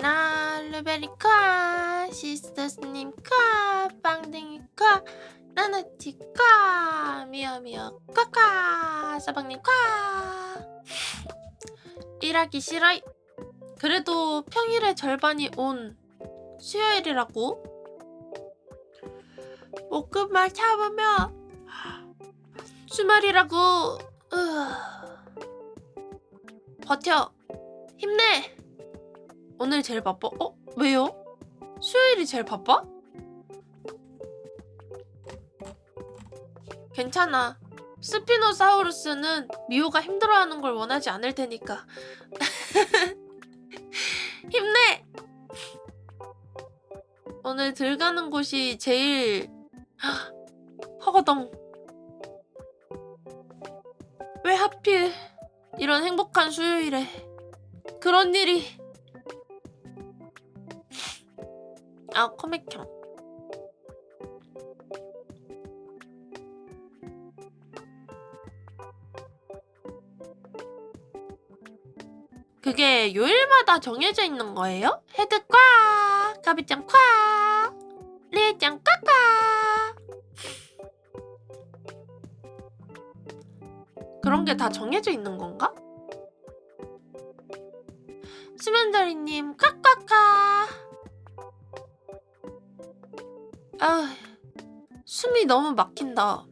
나 루베리카 시스터스님카 빵댕이카 나나치카 미어미어 카카 사방님카. 일하기 싫어이. 그래도 평일의 절반이 온 수요일이라고? 목금만 참으면 주말이라고. 버텨. 힘내. 오늘 제일 바빠. 왜요? 수요일이 제일 바빠? 괜찮아. 스피노사우루스는 미호가 힘들어하는 걸 원하지 않을 테니까. 힘내! 오늘 들가는 곳이 제일 허거덩. 왜 하필 이런 행복한 수요일에 그런 일이. 코믹형. 그게 요일마다 정해져 있는 거예요? 헤드 꽉! 가비짱 꽉! 리에짱 꽉꽉! 그런 게 다 정해져 있는 건가? 수면다리님 꽉꽉꽉! 숨이 너무 막힌다.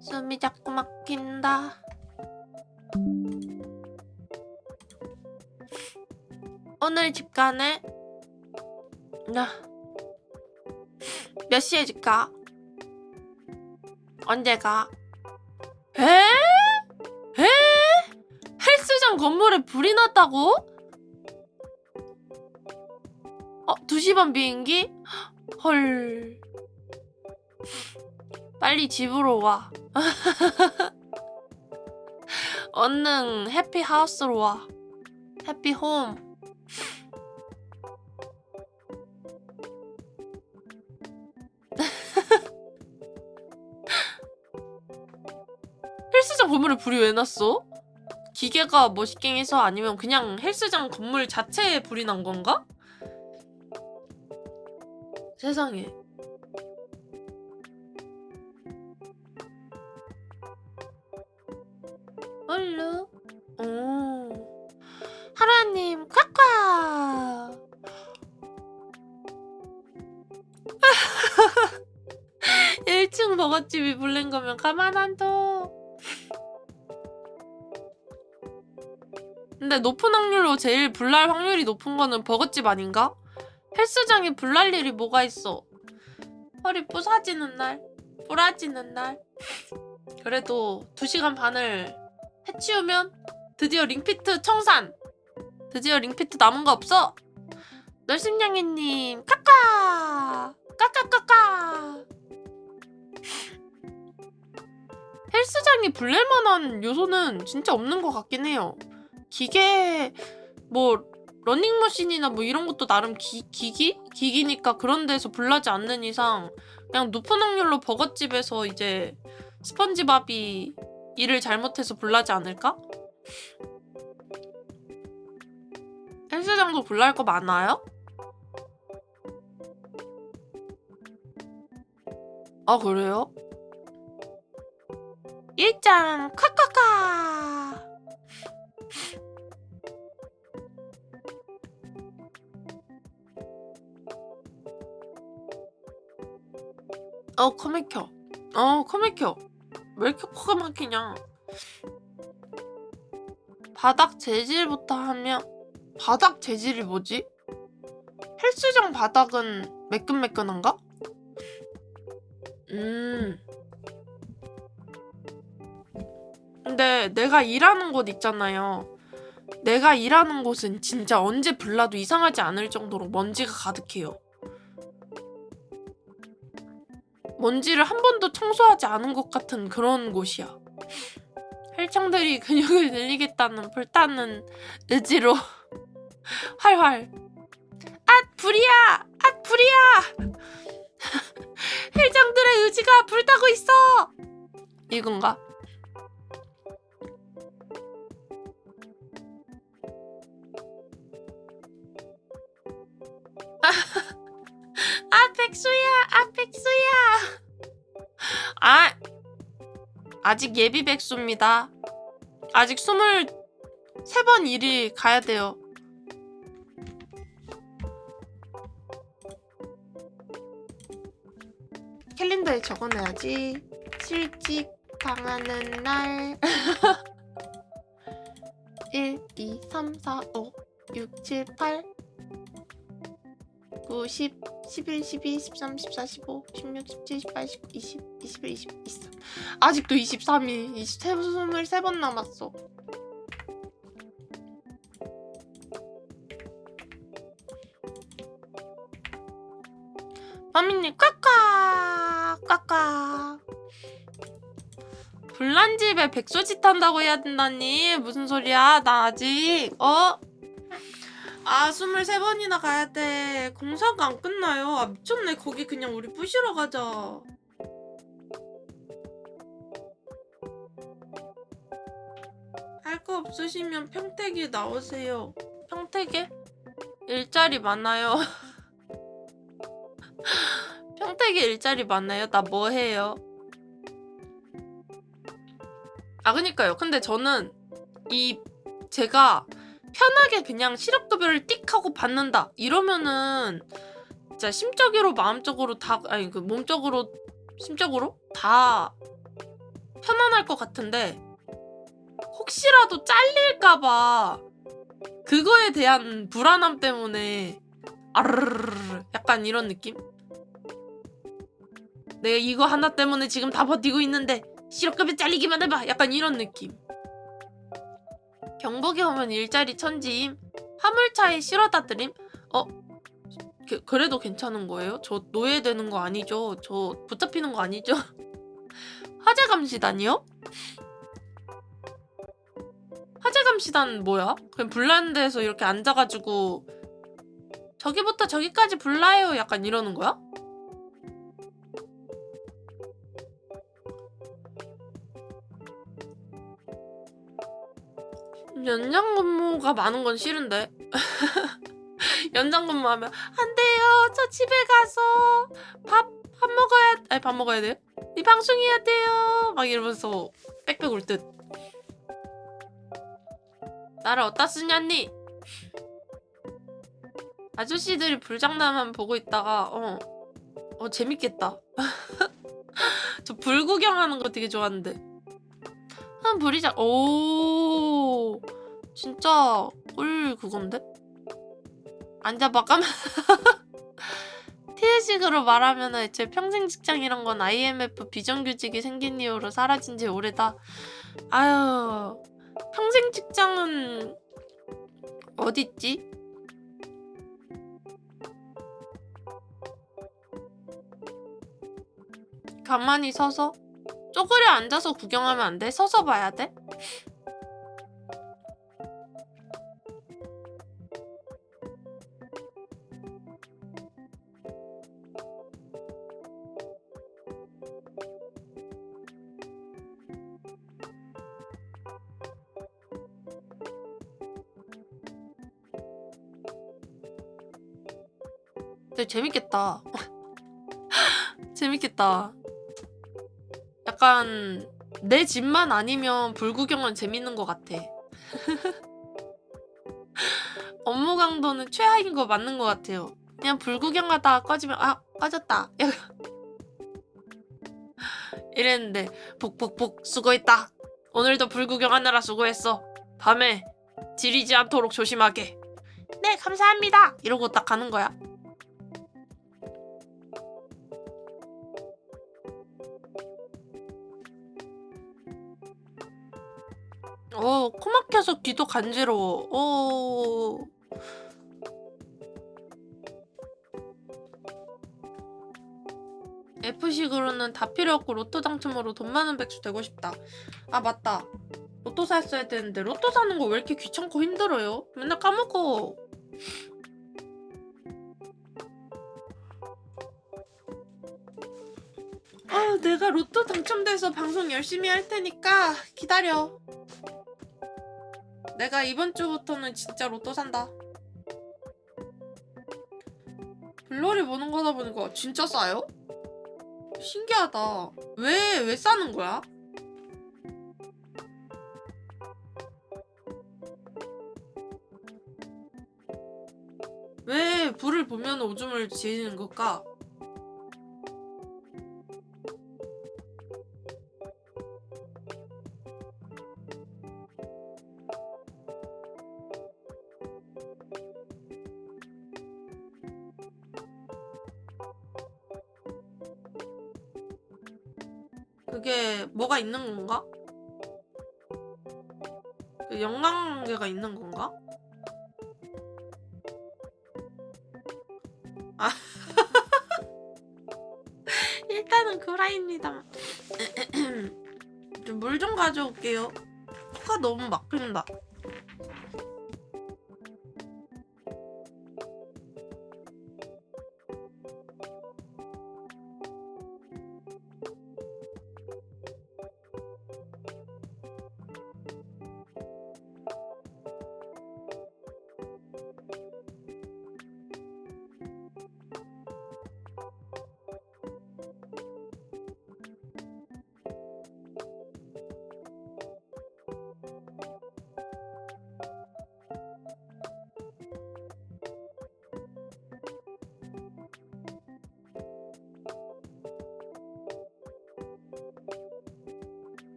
숨이 자꾸 막힌다. 오늘 집 가네. 몇 시에 집 가? 언제 가? 에? 헬스장 건물에 불이 났다고? 2시 반 비행기? 헐. 빨리 집으로 와. 얼른 해피하우스로 와. 해피홈. 헬스장 건물에 불이 왜 났어? 기계가 멋있갱해서 아니면 그냥 헬스장 건물 자체에 불이 난 건가? 세상에. 얼루. 하루아님 콱콱. 1층 버거집이 불낸 거면 가만 안 둬. 근데 높은 확률로 제일 불날 확률이 높은 거는 버거집 아닌가? 헬스장에 불날 일이 뭐가 있어. 허리 부사지는 날, 부라지는 날. 그래도 2시간 반을 해치우면 드디어 링피트 청산. 드디어 링피트 남은 거 없어. 널심냥이님 까까 까까까까. 헬스장이 불날 만한 요소는 진짜 없는 것 같긴 해요. 기계 뭐 러닝머신이나 뭐 이런 것도 나름 기기니까 그런 데서 불나지 않는 이상 그냥 높은 확률로 버거집에서 이제 스펀지밥이 일을 잘못해서 불나지 않을까? 헬스장도 불날 거 많아요? 아 그래요? 일장 콱콱콱. 코맥혀. 코맥혀. 왜 이렇게 코가 막히냐. 바닥 재질부터 하면 바닥 재질이 뭐지? 헬스장 바닥은 매끈매끈한가? 근데 내가 일하는 곳 있잖아요. 내가 일하는 곳은 진짜 언제 불나도 이상하지 않을 정도로 먼지가 가득해요. 먼지를 한 번도 청소하지 않은 것 같은 그런 곳이야. 헬창들이 근육을 늘리겠다는 불타는 의지로 활활. 불이야! 불이야! 헬창들의 의지가 불타고 있어! 이건가? 백수야. 아직 예비 백수입니다. 아직 23번 일이 가야 돼요. 캘린더에 적어놔야지. 실직 당하는 날 1, 2, 3, 4, 5, 6, 7, 8 9, 10, 11, 12, 13, 14, 15, 16, 17, 18, 19, 20, 21, 22, 23 아직도 23일 23번 남았어. 마미님 꽉꽉 불난집에 백수짓 한다고 해야 된다니 무슨 소리야. 나 아직 23번이나 가야 돼. 공사가 안 끝나요. 미쳤네. 거기 그냥 우리 부시러 가자. 할 거 없으시면 평택에 나오세요. 평택에? 일자리 많아요. 평택에 일자리 많아요? 나 뭐 해요? 그니까요. 근데 저는 제가 편하게 그냥 실업급여를 띡 하고 받는다 이러면은 진짜 심적으로 마음적으로 다 몸적으로 심적으로 다 편안할 것 같은데 혹시라도 잘릴까봐 그거에 대한 불안함 때문에 아르르르 약간 이런 느낌? 내가 이거 하나 때문에 지금 다 버티고 있는데 실업급여 잘리기만 해봐. 약간 이런 느낌. 경북에 오면 일자리 천지임. 화물차에 실어다 드림. 그래도 괜찮은 거예요? 저 노예되는 거 아니죠? 저 붙잡히는 거 아니죠? 화재감시단이요? 화재감시단 뭐야? 그냥 불나는 데서 이렇게 앉아가지고 저기부터 저기까지 불나요 약간 이러는 거야? 연장 근무가 많은 건 싫은데. 연장 근무하면 안 돼요. 저 집에 가서 밥 먹어야 돼요? 이 방송해야 돼요. 막 이러면서 빽빽 울 듯. 나를 어디다 쓰냐니? 아저씨들이 불장난만 보고 있다가 재밌겠다. 저 불 구경하는 거 되게 좋아하는데. 불이장 오 진짜 꿀 그건데? 앉아봐 까만 티의식으로 말하면 애초에 평생 직장이란 건 IMF 비정규직이 생긴 이후로 사라진 지 오래다. 아유 평생 직장은 어딨지? 가만히 서서? 쪼그려 앉아서 구경하면 안 돼? 서서 봐야 돼? 되게 재밌겠다. 재밌겠다. 약간 내 집만 아니면 불구경은 재밌는 것 같아. 업무 강도는 최하인 거 맞는 것 같아요. 그냥 불구경하다가 꺼지면 꺼졌다. 이랬는데 복복복 수고했다. 오늘도 불구경하느라 수고했어. 밤에 지리지 않도록 조심하게. 네 감사합니다. 이러고 딱 가는 거야. 코 막혀서 귀도 간지러워. F식으로는 다 필요 없고 로또 당첨으로 돈 많은 백수 되고 싶다. 맞다. 로또 샀어야 되는데 로또 사는 거 왜 이렇게 귀찮고 힘들어요? 맨날 까먹어. 내가 로또 당첨돼서 방송 열심히 할 테니까 기다려. 내가 이번 주부터는 진짜 로또 산다. 물놀이 보는 거다 보니까 진짜 싸요? 신기하다. 왜 싸는 거야? 왜 불을 보면 오줌을 지르는 걸까? 그게 뭐가 있는 건가? 그 연관관계가 있는 건가? 아 일단은 그라입니다. 물 좀 가져올게요. 코가 너무 막힌다.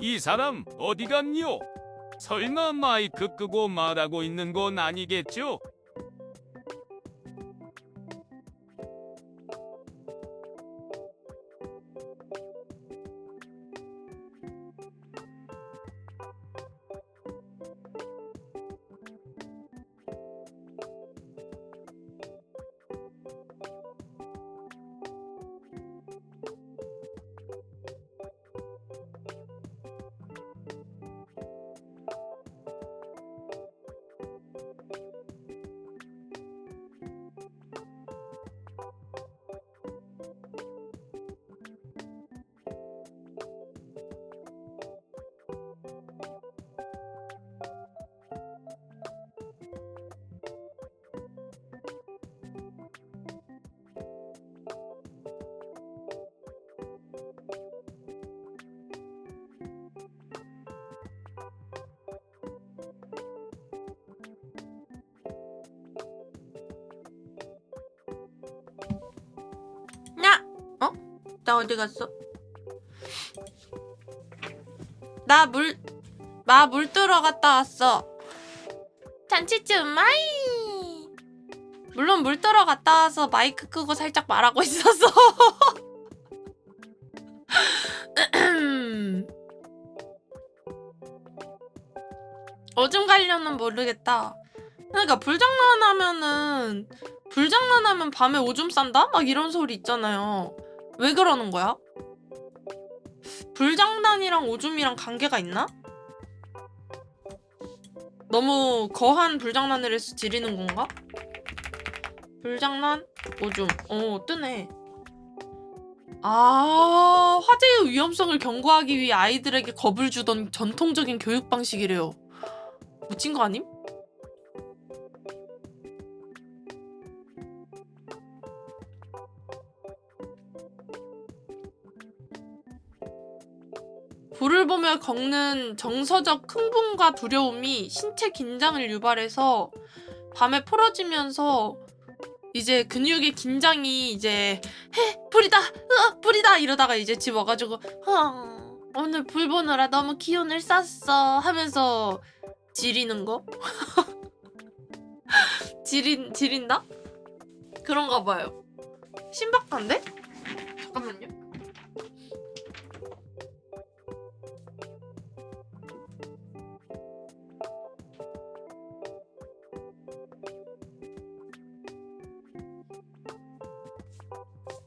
이 사람 어디 갔뇨? 설마 마이크 끄고 말하고 있는 건 아니겠죠? 야! 어? 나 어디 갔어? 나 물 뜨러 갔다 왔어. 잔치쯤 마이! 물론 물 뜨러 갔다 와서 마이크 끄고 살짝 말하고 있었어. 오줌 관련은 모르겠다. 그러니까 불장난하면 밤에 오줌 싼다? 막 이런 소리 있잖아요. 왜 그러는 거야? 불장난이랑 오줌이랑 관계가 있나? 너무 거한 불장난을 해서 지리는 건가? 불장난, 오줌. 뜨네. 아, 화재의 위험성을 경고하기 위해 아이들에게 겁을 주던 전통적인 교육 방식이래요. 미친 거 아님? 거울을 보며 겪는 정서적 흥분과 두려움이 신체 긴장을 유발해서 밤에 풀어지면서 이제 근육의 긴장이 이제 불이다 불이다 이러다가 이제 집 와가지고 오늘 불 보느라 너무 기운을 쐈어 하면서 지리는 거? 지린다? 그런가 봐요. 신박한데? 잠깐만요.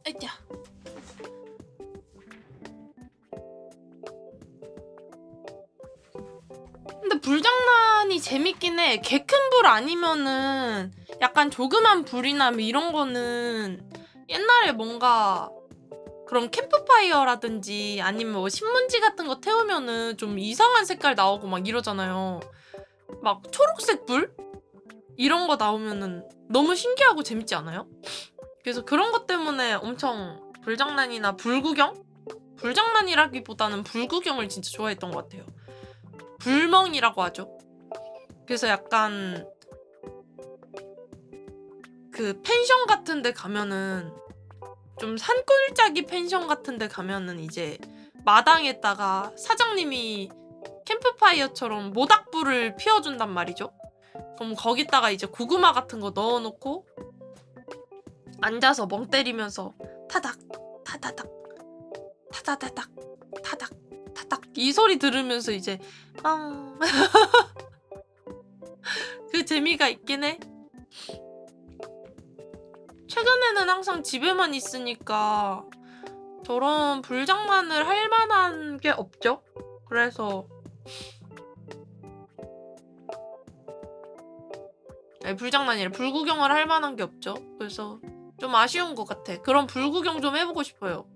아이야. 근데 불장난이 재밌긴 해. 개 큰 불 아니면은 약간 조그만 불이나 뭐 이런 거는 옛날에 뭔가 그런 캠프파이어라든지 아니면 뭐 신문지 같은 거 태우면은 좀 이상한 색깔 나오고 막 이러잖아요. 막 초록색 불? 이런 거 나오면은 너무 신기하고 재밌지 않아요? 그래서 그런 것 때문에 엄청 불장난이나 불구경? 불장난이라기보다는 불구경을 진짜 좋아했던 것 같아요. 불멍이라고 하죠. 그래서 약간 그 펜션 같은 데 가면은 좀 산골짜기 펜션 같은 데 가면은 이제 마당에다가 사장님이 캠프파이어처럼 모닥불을 피워준단 말이죠. 그럼 거기다가 이제 고구마 같은 거 넣어놓고 앉아서 멍 때리면서 타닥 타다닥 타다다닥 타닥 타닥 이 소리 들으면서 이제 그 재미가 있긴 해. 최근에는 항상 집에만 있으니까 저런 불장난을 할 만한 게 없죠. 그래서 아니, 불장난이 아니라 불구경을 할 만한 게 없죠. 그래서 좀 아쉬운 것 같아. 그런 불구경 좀 해보고 싶어요.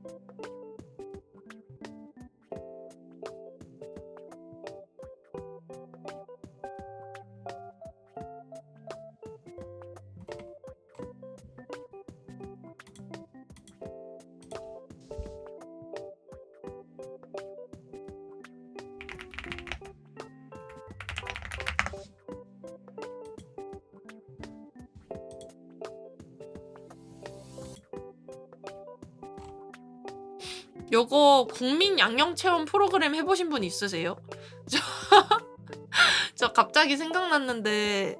요거 국민 양념체험 프로그램 해보신 분 있으세요? 저 갑자기 생각났는데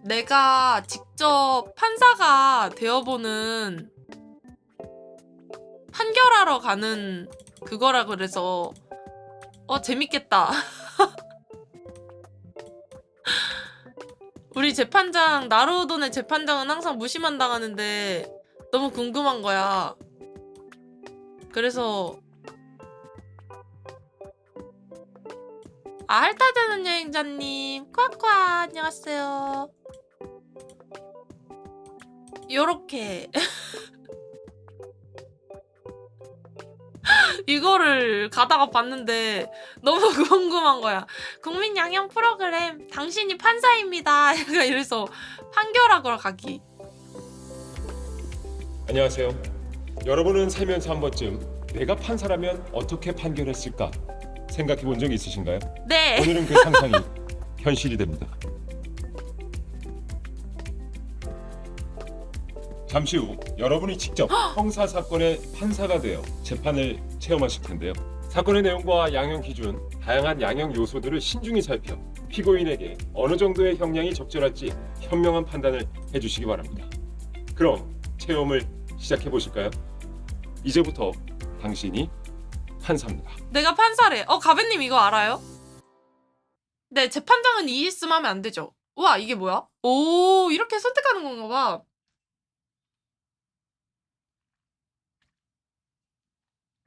내가 직접 판사가 되어보는 판결하러 가는 그거라 그래서 재밌겠다. 우리 재판장 나루오돈의 재판장은 항상 무시만 당하는데 너무 궁금한 거야. 그래서 핥아되는 여행자님 꽉꽉 안녕하세요. 요렇게 이거를 가다가 봤는데 너무 궁금한 거야. 국민 양형 프로그램 당신이 판사입니다. 약간 이래서 판결하러 가기. 안녕하세요. 여러분은 살면서 한 번쯤 내가 판사라면 어떻게 판결했을까 생각해 본 적 있으신가요? 네. 오늘은 그 상상이 현실이 됩니다. 잠시 후 여러분이 직접 형사 사건의 판사가 되어 재판을 체험하실 텐데요. 사건의 내용과 양형 기준, 다양한 양형 요소들을 신중히 살펴 피고인에게 어느 정도의 형량이 적절할지 현명한 판단을 해주시기 바랍니다. 그럼 체험을 시작해 보실까요? 이제부터 당신이 판사입니다. 내가 판사래. 가베님 이거 알아요? 네, 재판장은 ESM 하면 안 되죠. 우와, 이게 뭐야? 오, 이렇게 선택하는 건가 봐.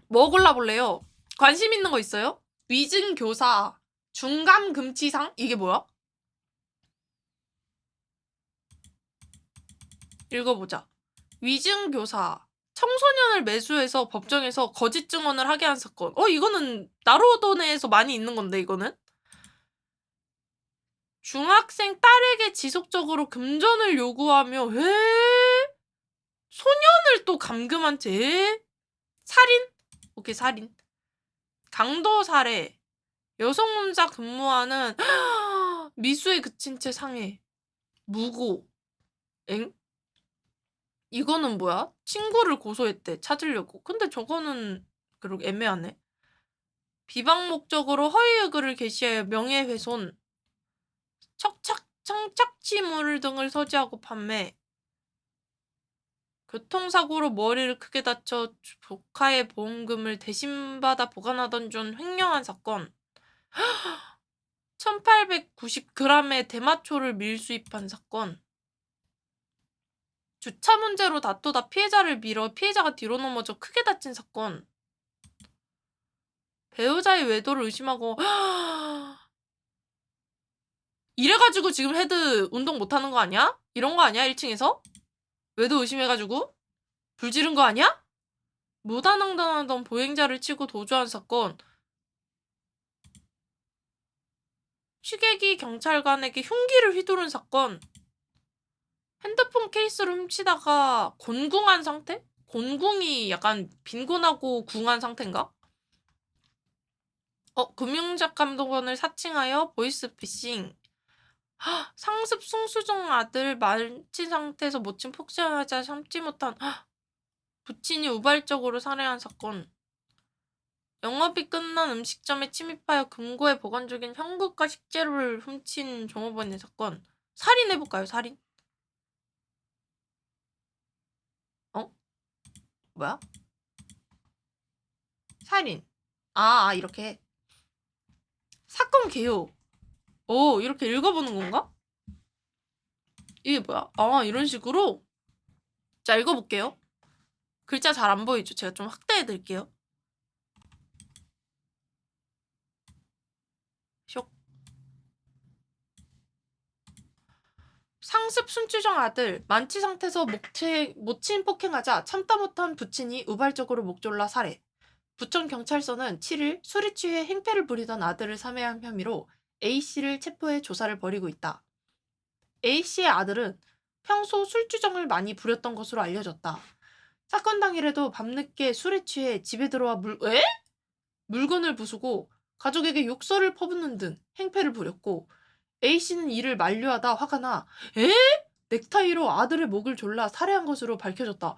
뭐 골라볼래요? 관심 있는 거 있어요? 위증교사, 중감금치상? 이게 뭐야? 읽어보자. 위증교사, 청소년을 매수해서 법정에서 거짓 증언을 하게 한 사건. 이거는 나루오도네에서 많이 있는 건데, 이거는? 중학생 딸에게 지속적으로 금전을 요구하며 소년을 또 감금한 채 살인? 오케이, 살인. 강도 살해. 여성 혼자 근무하는 미수에 그친 채 상해. 무고. 엥? 이거는 뭐야? 친구를 고소했대. 찾으려고. 근데 저거는 그러게 애매하네. 비방 목적으로 허위 의글을 게시하여 명예훼손. 청착취물 등을 소지하고 판매. 교통사고로 머리를 크게 다쳐 조카의 보험금을 대신받아 보관하던 중 횡령한 사건. 1890g의 대마초를 밀수입한 사건. 주차 문제로 다투다 피해자를 밀어 피해자가 뒤로 넘어져 크게 다친 사건. 배우자의 외도를 의심하고 이래가지고 지금 헤드 운동 못하는 거 아니야? 이런 거 아니야? 1층에서? 외도 의심해가지고? 불 지른 거 아니야? 무단횡단하던 보행자를 치고 도주한 사건. 취객이 경찰관에게 흉기를 휘두른 사건. 핸드폰 케이스를 훔치다가 곤궁한 상태? 곤궁이 약간 빈곤하고 궁한 상태인가? 금융작감독원을 사칭하여 보이스피싱. 상습 승수중 아들 만취 상태에서 모친 폭행하자 참지 못한 부친이 우발적으로 살해한 사건. 영업이 끝난 음식점에 침입하여 금고에 보관 중인 현금과 식재료를 훔친 종업원의 사건. 살인해볼까요? 살인? 뭐야? 살인. 이렇게. 사건 개요. 이렇게 읽어보는 건가? 이게 뭐야? 이런 식으로? 자, 읽어볼게요. 글자 잘 안 보이죠? 제가 좀 확대해드릴게요. 쇽. 상습 순주정 아들 만취 상태에서 모친 폭행하자 참다 못한 부친이 우발적으로 목 졸라 살해. 부천 경찰서는 7일 술에 취해 행패를 부리던 아들을 살해한 혐의로 A씨를 체포해 조사를 벌이고 있다. A씨의 아들은 평소 술주정을 많이 부렸던 것으로 알려졌다. 사건 당일에도 밤늦게 술에 취해 집에 들어와 물건을 부수고 가족에게 욕설을 퍼붓는 등 행패를 부렸고 A씨는 이를 만류하다 화가 나 넥타이로 아들의 목을 졸라 살해한 것으로 밝혀졌다.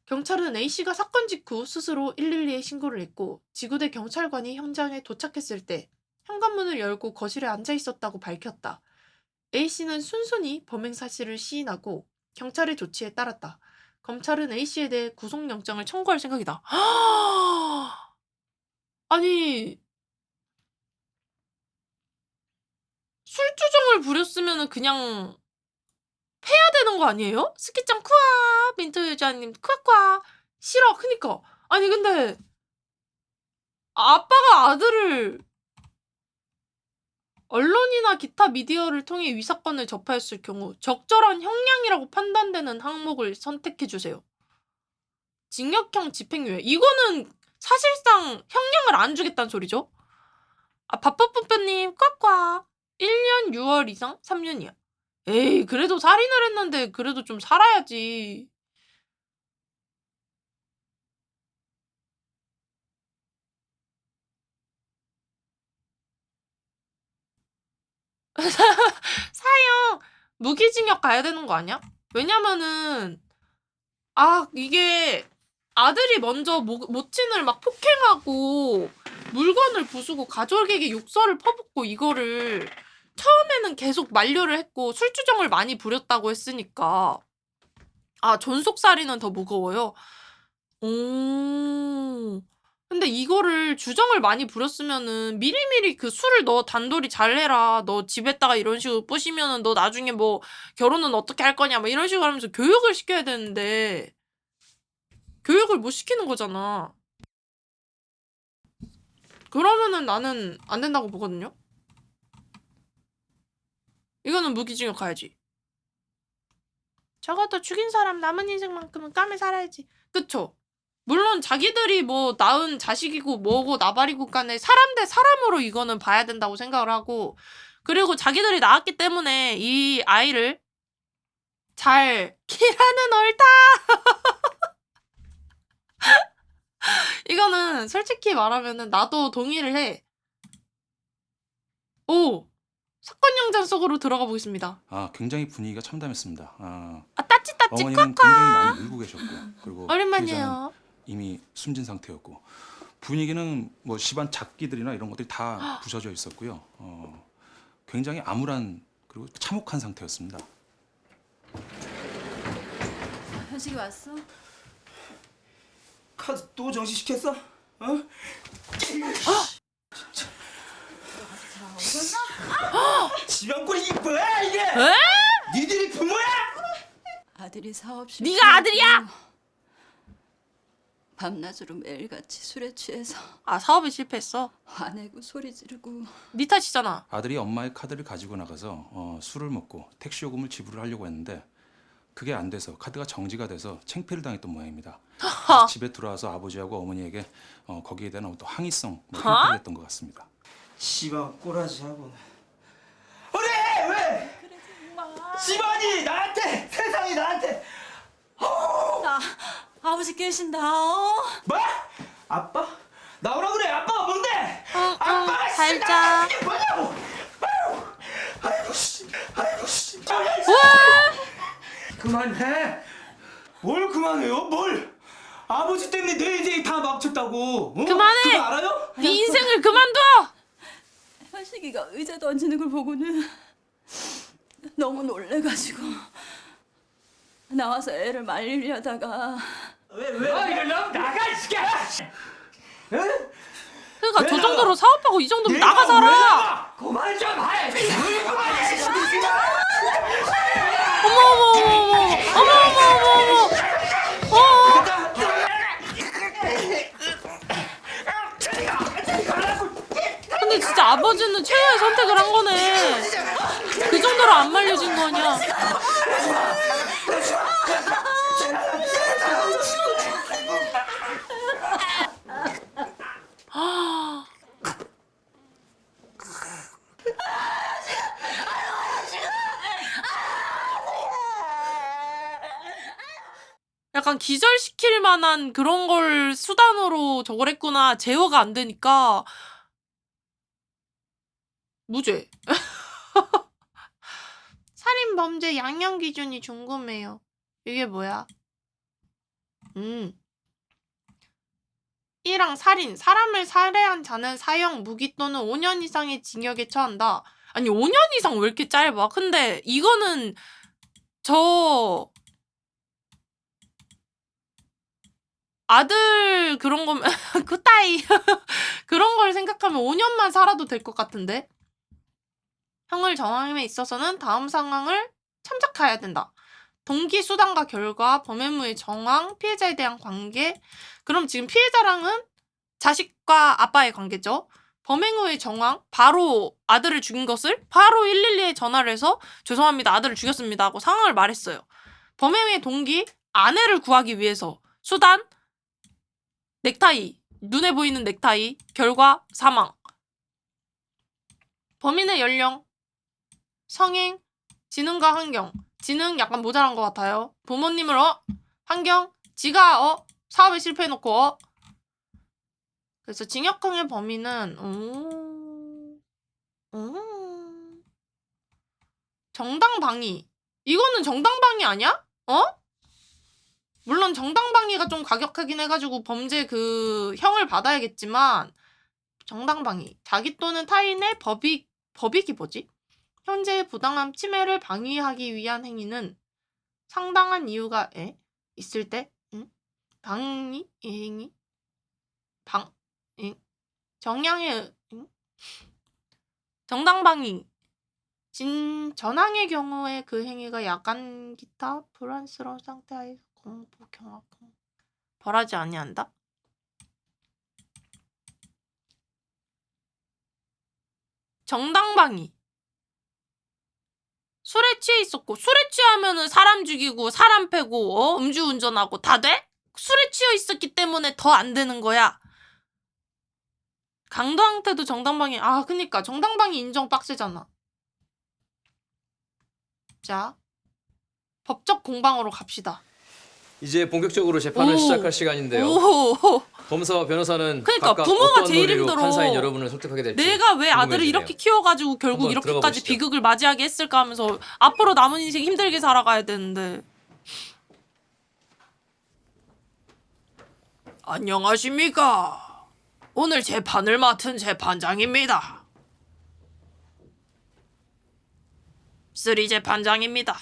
경찰은 A씨가 사건 직후 스스로 112에 신고를 했고 지구대 경찰관이 현장에 도착했을 때 현관문을 열고 거실에 앉아 있었다고 밝혔다. A씨는 순순히 범행 사실을 시인하고 경찰의 조치에 따랐다. 검찰은 A씨에 대해 구속영장을 청구할 생각이다. 아니, 술주정을 부렸으면 그냥 패야 되는 거 아니에요? 스키짱 쿠아, 민트 유자님 쿠아쿠아. 싫어. 그니까. 아니 근데 아빠가 아들을 언론이나 기타 미디어를 통해 이 사건을 접하였을 경우 적절한 형량이라고 판단되는 항목을 선택해주세요. 징역형 집행유예. 이거는 사실상 형량을 안 주겠다는 소리죠. 밥뿌뿌뿌님 꽉꽉 1년 6월 이상 3년이야. 에이 그래도 살인을 했는데 그래도 좀 살아야지. 사형 무기징역 가야 되는 거 아니야? 왜냐면은 이게 아들이 먼저 모친을 막 폭행하고 물건을 부수고 가족에게 욕설을 퍼붓고 이거를 처음에는 계속 만류를 했고 술주정을 많이 부렸다고 했으니까 존속살인은 더 무거워요. 근데 이거를 주정을 많이 부렸으면은 미리미리 그 술을 너 단돌이 잘해라. 너 집에다가 이런 식으로 뿌시면은 너 나중에 뭐 결혼은 어떻게 할 거냐 뭐 이런 식으로 하면서 교육을 시켜야 되는데 교육을 못 시키는 거잖아. 그러면은 나는 안 된다고 보거든요. 이거는 무기징역 가야지. 적어도 죽인 사람 남은 인생만큼은 까매 살아야지. 그쵸? 물론 자기들이 뭐 낳은 자식이고 뭐고 나발이고 간에 사람 대 사람으로 이거는 봐야 된다고 생각을 하고 그리고 자기들이 낳았기 때문에 이 아이를 키라는 옳다. 이거는 솔직히 말하면은 나도 동의를 해. 오! 사건 영장 속으로 들어가 보겠습니다. 굉장히 분위기가 참담했습니다. 따찌따찌 어머니는 꽉꽉. 굉장히 많이 울고 계셨고, 그리고 피해자는 오랜만이에요. 이미 숨진 상태였고, 분위기는 뭐 집안 잡기들이나 이런 것들이 다 부서져 있었고요. 굉장히 암울한 그리고 참혹한 상태였습니다. 현식이 왔어? 카드 또 정지시켰어? 어? 지방골이 이게 뭐야 이게? 에? 니들이 부모야? 아들이 사업 실 네가 아들이야? 밤낮으로 매일같이 술에 취해서 사업에 실패했어. 화내고 소리 지르고 네 탓이잖아. 아들이 엄마의 카드를 가지고 나가서 술을 먹고 택시 요금을 지불을 하려고 했는데 그게 안 돼서 카드가 정지가 돼서 창피를 당했던 모양입니다. 그래서 집에 들어와서 아버지하고 어머니에게 거기에 대한 어떤 항의성 행동을 했던 것 같습니다. 씨발 꼬라지하고 그래 왜? 집안이 나한테 세상이 나한테 나 아버지 깨신다. 뭐? 아빠? 나오라 그래 아빠가 뭔데? 아빠가 살자. 이게 뭐냐고? 아이고 씨 그만해. 뭘 그만해요? 뭘? 아버지 때문에 내 인생이 다 막혔다고. 어? 그만해! 그거 알아요? 네 인생을 그만둬. 현식이가 의자 던지는 걸 보고는 너무 놀래가지고 나와서 애를 말리려다가 왜? 이러려면 나가 이 새끼야. 응? 그러니까 왜 저 나가? 정도로 사업하고 이 정도면 내가 나가 왜 살아. 나가? 그만 좀 해. 그만해. 근데 진짜 아버지는 최후의 선택을 한 거네. 그 정도로 안 말려진 거 아니야. 약간 기절시킬 만한 그런 걸 수단으로 저걸 했구나. 제어가 안 되니까. 무죄. 살인 범죄 양형 기준이 궁금해요. 이게 뭐야? 1항 살인. 사람을 살해한 자는 사형, 무기 또는 5년 이상의 징역에 처한다. 아니 5년 이상 왜 이렇게 짧아? 근데 이거는 저 아들 그런 거면 그 따위 그런 걸 생각하면 5년만 살아도 될 것 같은데. 형을 정함에 있어서는 다음 상황을 참작해야 된다. 동기 수단과 결과, 범행무의 정황, 피해자에 대한 관계. 그럼 지금 피해자랑은 자식과 아빠의 관계죠. 범행 후의 정황, 바로 아들을 죽인 것을 바로 112에 전화를 해서 죄송합니다, 아들을 죽였습니다 하고 상황을 말했어요. 범행 후의 동기, 아내를 구하기 위해서. 수단, 넥타이, 눈에 보이는 넥타이, 결과, 사망. 범인의 연령, 성행, 지능과 환경. 지능 약간 모자란 것 같아요. 부모님을 환경, 지가 사업에 실패해놓고 그래서 징역형의 범위는 정당방위. 이거는 정당방위 아니야? 물론 정당방위가 좀 과격하긴 해가지고 범죄 그 형을 받아야겠지만 정당방위. 자기 또는 타인의 법익이 뭐지? 현재의 부당한 침해를 방위하기 위한 행위는 상당한 이유가 있을 때 방위 행위 정량의 정당방위 전항의 경우에 그 행위가 약간 기타 불안스러운 상태하에서 공포 경악 벌하지 아니한다. 정당방위 술에 취해 있었고 술에 취하면은 사람 죽이고 사람 패고 음주운전하고 다 돼? 술에 취해 있었기 때문에 더 안 되는 거야. 강도한테도 정당방위. 그니까 정당방위 인정 빡세잖아. 자, 법적 공방으로 갑시다. 이제 본격적으로 재판을 오. 시작할 시간인데요. 오, 검사와 변호사는 그러니까 각각 부모가 어떤 제일 논리로 힘들어. 판사인 여러분을 설득하게 될지 내가 왜 아들을 궁금해지네요. 이렇게 키워가지고 결국 한번 들어가 이렇게까지 보시죠. 비극을 맞이하게 했을까 하면서 앞으로 남은 인생 힘들게 살아가야 되는데. 안녕하십니까. 오늘 재판을 맡은 재판장입니다. 쓰리 재판장입니다.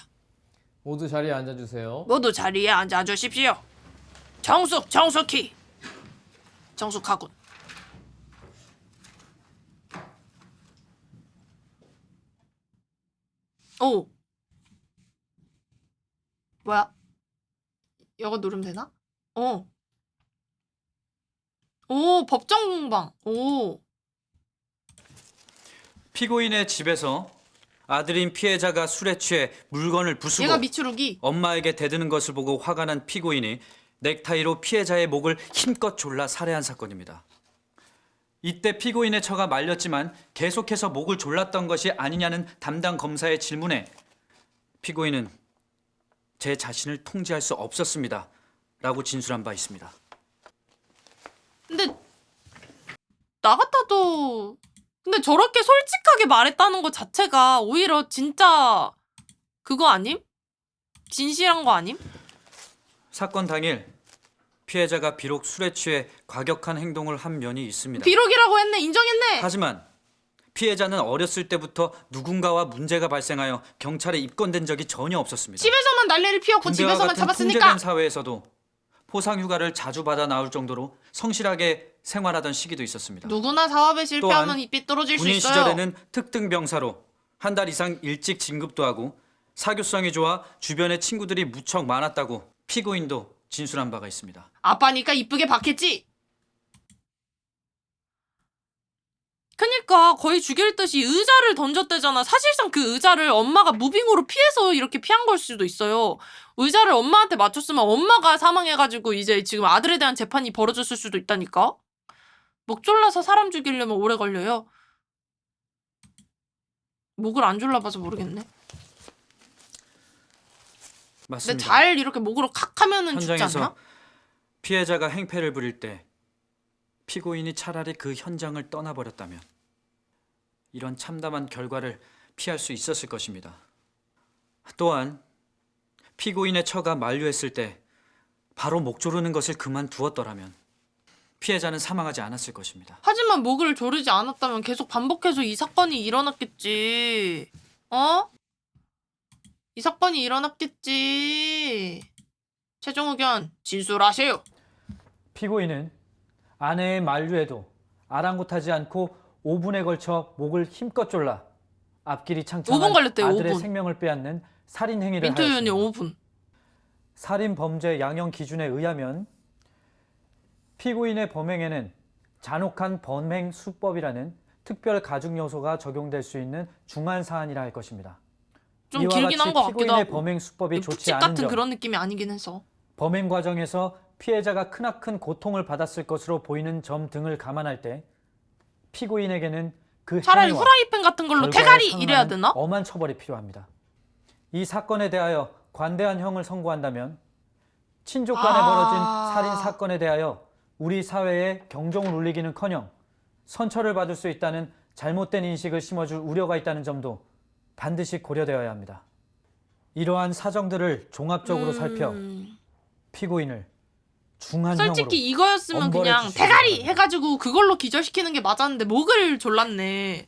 모두 자리에 앉아주세요. 모두 자리에 앉아주십시오. 정숙히. 정숙하군. 오. 뭐야? 이거 누르면 되나? 오. 오, 법정 공방. 오. 피고인의 집에서 아들인 피해자가 술에 취해 물건을 부수고 얘가 미추루기. 엄마에게 대드는 것을 보고 화가 난 피고인이 넥타이로 피해자의 목을 힘껏 졸라 살해한 사건입니다. 이때 피고인의 처가 말렸지만 계속해서 목을 졸랐던 것이 아니냐는 담당 검사의 질문에 피고인은 제 자신을 통제할 수 없었습니다. 라고 진술한 바 있습니다. 근데 나 같아도 근데 저렇게 솔직하게 말했다는 것 자체가 오히려 진짜 그거 아님? 진실한 거 아님? 사건 당일 피해자가 비록 술에 취해 과격한 행동을 한 면이 있습니다. 비록이라고 했네. 인정했네. 하지만 피해자는 어렸을 때부터 누군가와 문제가 발생하여 경찰에 입건된 적이 전혀 없었습니다. 집에서만 난리를 피웠고 군대와 집에서만 같은 잡았으니까. 통제된 사회에서도 포상휴가를 자주 받아 나올 정도로 성실하게 생활하던 시기도 있었습니다. 누구나 사업에 실패하면 또한 이 삐뚤어질 수 군인 있어요. 시절에는 특등병사로 한 달 이상 일찍 진급도 하고 사교성이 좋아 주변에 친구들이 무척 많았다고 피고인도 진술한 바가 있습니다. 아빠니까 이쁘게 봤겠지. 그니까 거의 죽일 듯이 의자를 던졌대잖아. 사실상 그 의자를 엄마가 무빙으로 피해서 이렇게 피한 걸 수도 있어요. 의자를 엄마한테 맞췄으면 엄마가 사망해가지고 이제 지금 아들에 대한 재판이 벌어졌을 수도 있다니까. 목 졸라서 사람 죽이려면 오래 걸려요. 목을 안 졸라봐서 모르겠네. 근데 맞습니다. 잘 이렇게 목으로 칵 하면은 죽지 현장에서 않나? 피해자가 행패를 부릴 때 피고인이 차라리 그 현장을 떠나버렸다면 이런 참담한 결과를 피할 수 있었을 것입니다. 또한 피고인의 처가 만류했을 때 바로 목 조르는 것을 그만두었더라면 피해자는 사망하지 않았을 것입니다. 하지만 목을 조르지 않았다면 계속 반복해서 이 사건이 일어났겠지. 어? 이 사건이 일어났겠지. 최종 의견 진술하세요. 피고인은 아내의 만류에도 아랑곳하지 않고 5분에 걸쳐 목을 힘껏 졸라 앞길이 5분 창창한 걸렸대요, 아들의 5분. 생명을 빼앗는 살인 행위를 민트 의원님 하였습니다. 5분. 살인 범죄 양형 기준에 의하면 피고인의 범행에는 잔혹한 범행 수법이라는 특별 가중 요소가 적용될 수 있는 중한 사안이라 할 것입니다. 좀 이와 길긴 같이 한 것 같기도 피고인의 하고. 범행 수법이 좋지 푹집 않은 같은 점, 그런 느낌이 아니긴 해서. 범행 과정에서 피해자가 크나큰 고통을 받았을 것으로 보이는 점 등을 감안할 때 피고인에게는 그 차라리 행위와 후라이팬 같은 걸로 결과에 태가리 상응하는 이래야 되나? 엄한 처벌이 필요합니다. 이 사건에 대하여 관대한 형을 선고한다면 친족 간에 벌어진 살인 사건에 대하여 우리 사회에 경종을 울리기는커녕 선처를 받을 수 있다는 잘못된 인식을 심어줄 우려가 있다는 점도 반드시 고려되어야 합니다. 이러한 사정들을 종합적으로 살펴 피고인을 중한형으로 솔직히 이거였으면 엄벌해 그냥 주시기 대가리 바랍니다. 해가지고 그걸로 기절시키는 게 맞았는데 목을 졸랐네.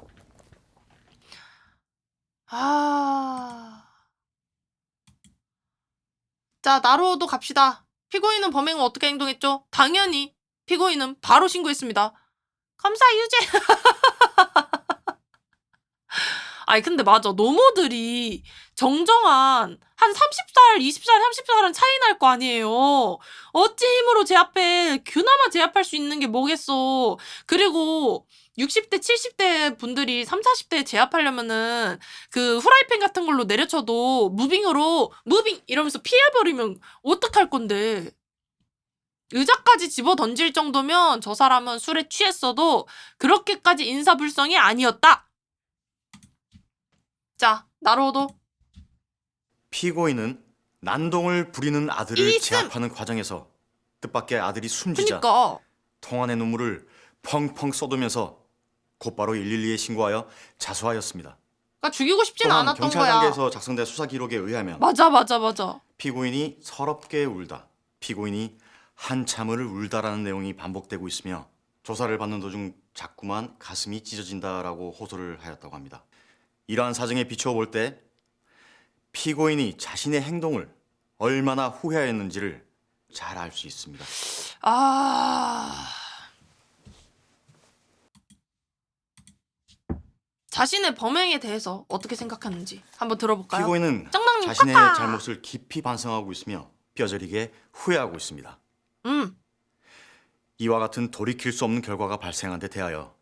자, 나로도 갑시다. 피고인은 범행 후 어떻게 행동했죠? 당연히 피고인은 바로 신고했습니다. 감사 유죄. 아니 근데 맞아. 노모들이 정정한 한 30살, 20살, 30살은 차이 날 거 아니에요. 어찌 힘으로 제 앞에 그나마 제압할 수 있는 게 뭐겠어. 그리고 60대, 70대 분들이 30, 40대에 제압하려면은 그 후라이팬 같은 걸로 내려쳐도 무빙으로 무빙 이러면서 피해버리면 어떡할 건데. 의자까지 집어 던질 정도면 저 사람은 술에 취했어도 그렇게까지 인사불성이 아니었다. 자, 나로도. 피고인은 난동을 부리는 아들을 이씀! 제압하는 과정에서 뜻밖의 아들이 숨지자 그니까 통안의 눈물을 펑펑 쏟으면서 곧바로 112에 신고하여 자수하였습니다. 그러니까 죽이고 싶진 또한 않았던 경찰 거야. 단계에서 작성된 수사 기록에 의하면 맞아 맞아 맞아. 피고인이 서럽게 울다, 피고인이 한참을 울다라는 내용이 반복되고 있으며 조사를 받는 도중 자꾸만 가슴이 찢어진다라고 호소를 하였다고 합니다. 이러한 사정에 비추어 볼 때 피고인이 자신의 행동을 얼마나 후회하였는지를 잘 알 수 있습니다. 자신의 범행에 대해서 어떻게 생각하는지 한번 들어볼까요? 피고인은 짱랑님 자신의 카카! 잘못을 깊이 반성하고 있으며 뼈저리게 후회하고 있습니다. 이와 같은 돌이킬 수 없는 결과가 발생한 데 대하여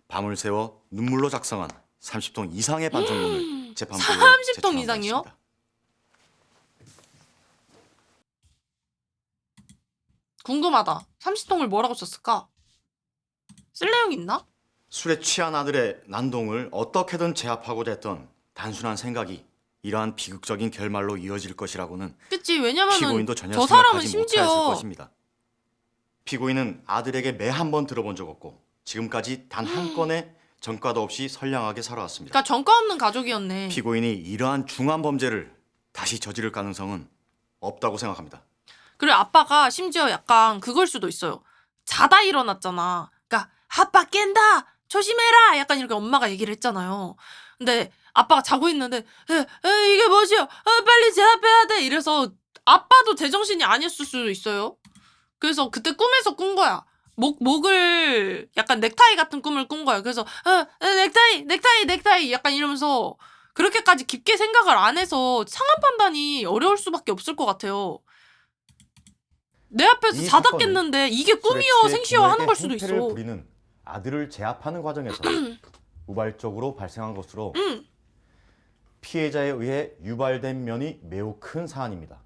밤을 새워 눈물로 작성한 30통 이상의 반성문을 재판부에 30통 제출한 바 이상이요? 있습니다. 궁금하다. 30통을 뭐라고 썼을까? 쓸 내용 있나? 술에 취한 아들의 난동을 어떻게든 제압하고자 했던 단순한 생각이 이러한 비극적인 결말로 이어질 것이라고는 그치, 왜냐면은 피고인도 전혀 저 사람은 생각하지 심지어 못하였을 것입니다. 피고인은 아들에게 매 한 번 들어본 적 없고 지금까지 단 한 건의 전과도 없이 선량하게 살아왔습니다. 그러니까 전과 없는 가족이었네. 피고인이 이러한 중한 범죄를 다시 저지를 가능성은 없다고 생각합니다. 그리고 아빠가 심지어 약간 그걸 수도 있어요. 자다 일어났잖아. 그러니까 아빠 깬다. 조심해라. 약간 이렇게 엄마가 얘기를 했잖아요. 근데 아빠가 자고 있는데 이게 뭐지요? 빨리 제압해야 돼. 이래서 아빠도 제정신이 아니었을 수도 있어요. 그래서 그때 꿈에서 꾼 거야. 목을 약간 넥타이 같은 꿈을 꾼 거야. 그래서 넥타이 약간 이러면서 그렇게까지 깊게 생각을 안 해서 상황 판단이 어려울 수밖에 없을 것 같아요. 내 앞에서 이 자다 사건은 깼는데 이게 꿈이요 술에 취해 생시요 하는 부모에게 걸 수도 행패를 있어. 부리는 아들을 제압하는 과정에서 우발적으로 발생한 것으로 피해자에 의해 유발된 면이 매우 큰 사안입니다.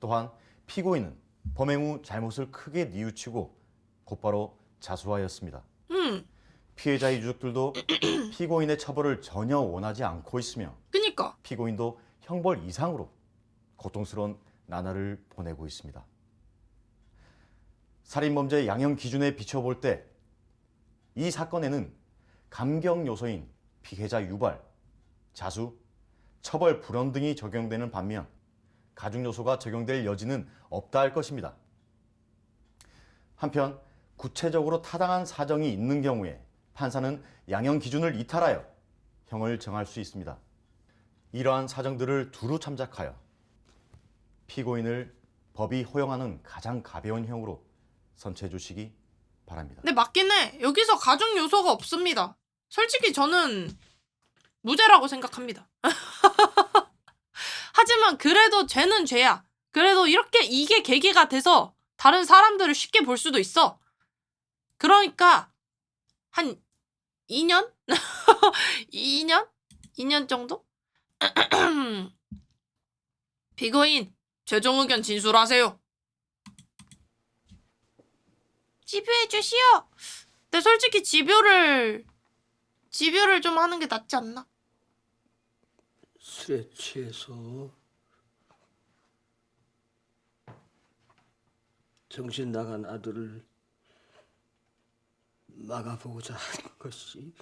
또한 피고인은 범행 후 잘못을 크게 뉘우치고 곧바로 자수하였습니다. 피해자의 유족들도 피고인의 처벌을 전혀 원하지 않고 있으며 그니까 피고인도 형벌 이상으로 고통스러운 나날을 보내고 있습니다. 살인범죄 양형 기준에 비춰볼 때 이 사건에는 감경 요소인 피해자 유발, 자수, 처벌 불원 등이 적용되는 반면 가중 요소가 적용될 여지는 없다 할 것입니다. 한편 구체적으로 타당한 사정이 있는 경우에 판사는 양형 기준을 이탈하여 형을 정할 수 있습니다. 이러한 사정들을 두루 참작하여 피고인을 법이 허용하는 가장 가벼운 형으로 선처해 주시기 바랍니다. 근데 맞긴 해. 여기서 가중 요소가 없습니다. 솔직히 저는 무죄라고 생각합니다. 하지만 그래도 죄는 죄야. 그래도 이게 계기가 돼서 다른 사람들을 쉽게 볼 수도 있어. 그러니까 한 2년? 2년 정도? 피고인 최종 의견 진술하세요. 집요해 주시오. 근데 솔직히 집요를 좀 하는 게 낫지 않나? 술에 취해서 정신 나간 아들을 막아보고자 한 것이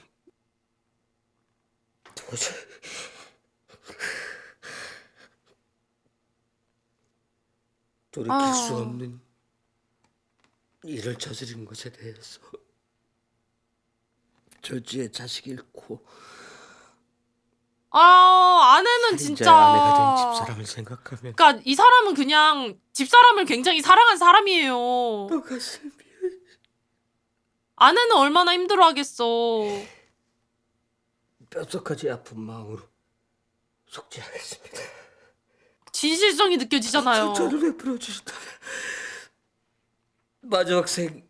도저히 돌이킬 수 없는 일을 저지른 것에 대해서 졸지에 자식 잃고 아내는 살인자의 진짜 아내가 된 집사람을 생각하면 그러니까 이 사람은 그냥 집사람을 굉장히 사랑한 사람이에요. 또 가슴이 아내는 얼마나 힘들어하겠어. 뼛속까지 아픈 마음으로 속죄하겠습니다. 진실성이 느껴지잖아요. 저를 베풀어 주신다면 마지막 생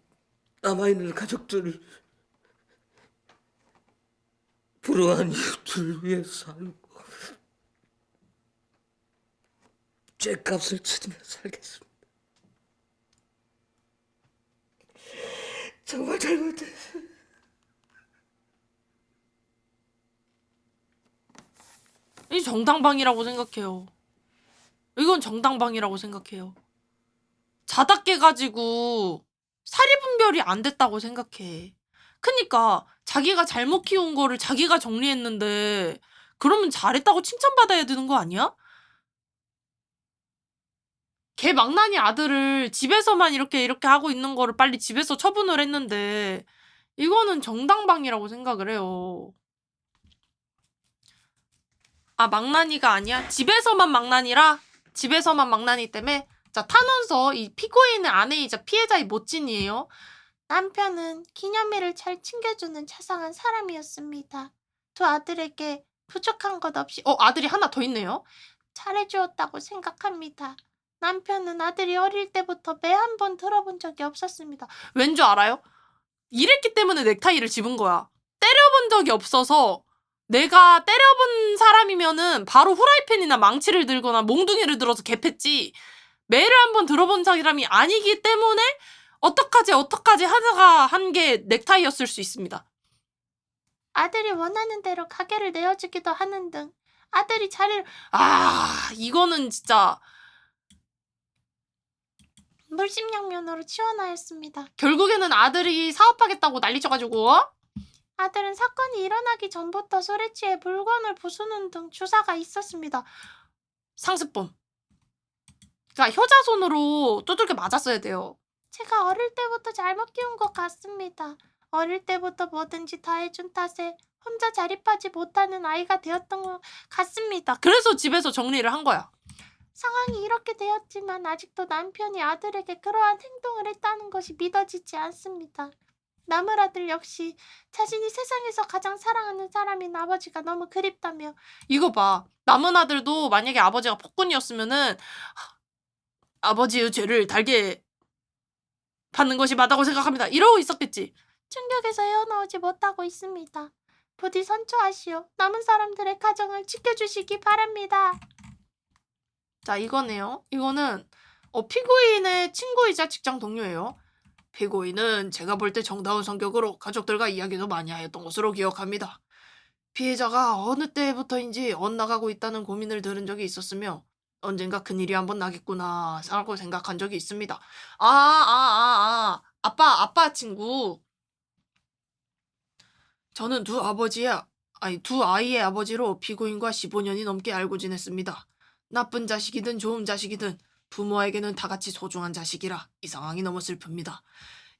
남아있는 가족들을 불우한 이웃들을 위해 살고 죗값을 치르며 살겠습니다. 정말 잘못했어요. 이 정당방위라고 생각해요. 이건 정당방위라고 생각해요. 자다 깨가지고 사리분별이 안 됐다고 생각해. 그니까 자기가 잘못 키운 거를 자기가 정리했는데 그러면 잘했다고 칭찬받아야 되는 거 아니야? 걔 망나니 아들을 집에서만 이렇게 하고 있는 거를 빨리 집에서 처분을 했는데 이거는 정당방위라고 생각을 해요. 아, 망나니가 아니야? 집에서만 망나니라? 집에서만 망나니 때문에? 자, 탄원서 이 피고인의 아내이자 피해자의 모친이에요. 남편은 기념일을 잘 챙겨주는 자상한 사람이었습니다. 두 아들에게 부족한 것 없이 아들이 하나 더 있네요. 잘해주었다고 생각합니다. 남편은 아들이 어릴 때부터 매 한 번 들어본 적이 없었습니다. 왠 줄 알아요? 이랬기 때문에 넥타이를 집은 거야. 때려본 적이 없어서 내가 때려본 사람이면은 바로 후라이팬이나 망치를 들거나 몽둥이를 들어서 개팼지 매를 한번 들어본 사람이 아니기 때문에 어떡하지 하다가 한 게 넥타이였을 수 있습니다. 아들이 원하는 대로 가게를 내어주기도 하는 등 아들이 자리를 이거는 진짜 물심양면으로 치워나였습니다. 결국에는 아들이 사업하겠다고 난리쳐가지고 아들은 사건이 일어나기 전부터 술에 취해 물건을 부수는 등 주사가 있었습니다. 상습범. 그러니까 효자손으로 두들겨 맞았어야 돼요. 제가 어릴 때부터 잘못 키운 것 같습니다. 어릴 때부터 뭐든지 다 해준 탓에 혼자 자립하지 못하는 아이가 되었던 것 같습니다. 그래서 집에서 정리를 한 거야. 상황이 이렇게 되었지만 아직도 남편이 아들에게 그러한 행동을 했다는 것이 믿어지지 않습니다. 남을 아들 역시 자신이 세상에서 가장 사랑하는 사람인 아버지가 너무 그립다며. 이거 봐. 남은 아들도 만약에 아버지가 폭군이었으면은 아버지의 죄를 달게 받는 것이 맞다고 생각합니다. 이러고 있었겠지. 충격에서 헤어나오지 못하고 있습니다. 부디 선처하시오. 남은 사람들의 가정을 지켜주시기 바랍니다. 자, 이거네요. 이거는 피고인의 친구이자 직장 동료예요. 피고인은 제가 볼 때 정다운 성격으로 가족들과 이야기도 많이 하였던 것으로 기억합니다. 피해자가 어느 때부터인지 엇나가고 있다는 고민을 들은 적이 있었으며 언젠가 큰일이 한번 나겠구나 라고 생각한 적이 있습니다. 아빠 친구. 저는 두 아이의 아버지로 피고인과 15년이 넘게 알고 지냈습니다. 나쁜 자식이든 좋은 자식이든 부모에게는 다 같이 소중한 자식이라 이 상황이 너무 슬픕니다.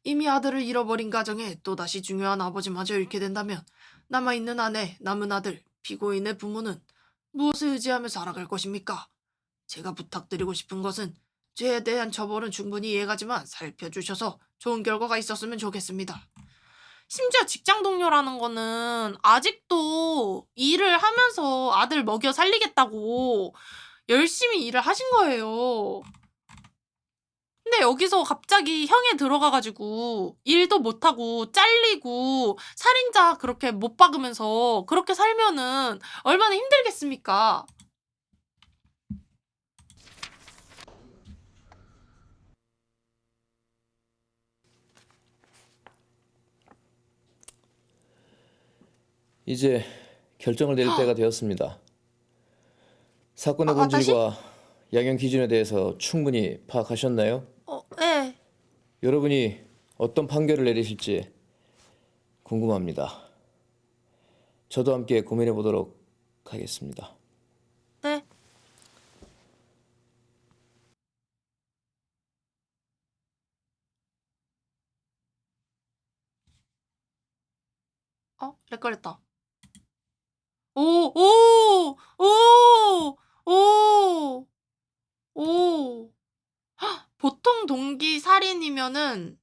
이미 아들을 잃어버린 가정에 또다시 중요한 아버지마저 잃게 된다면 남아있는 아내, 남은 아들, 피고인의 부모는 무엇을 의지하며 살아갈 것입니까? 제가 부탁드리고 싶은 것은 죄에 대한 처벌은 충분히 이해가지만 살펴주셔서 좋은 결과가 있었으면 좋겠습니다. 심지어 직장 동료라는 거는 아직도 일을 하면서 아들 먹여 살리겠다고 열심히 일을 하신 거예요. 근데 여기서 갑자기 형에 들어가가지고 일도 못하고 잘리고 살인자 그렇게 못 박으면서 그렇게 살면은 얼마나 힘들겠습니까? 이제 결정을 내릴 때가 되었습니다. 사건의 본질과 양형 기준에 대해서 충분히 파악하셨나요? 네. 여러분이 어떤 판결을 내리실지 궁금합니다. 저도 함께 고민해 보도록 하겠습니다. 네. 렉 걸렸다. 오. 보통 동기 살인이면은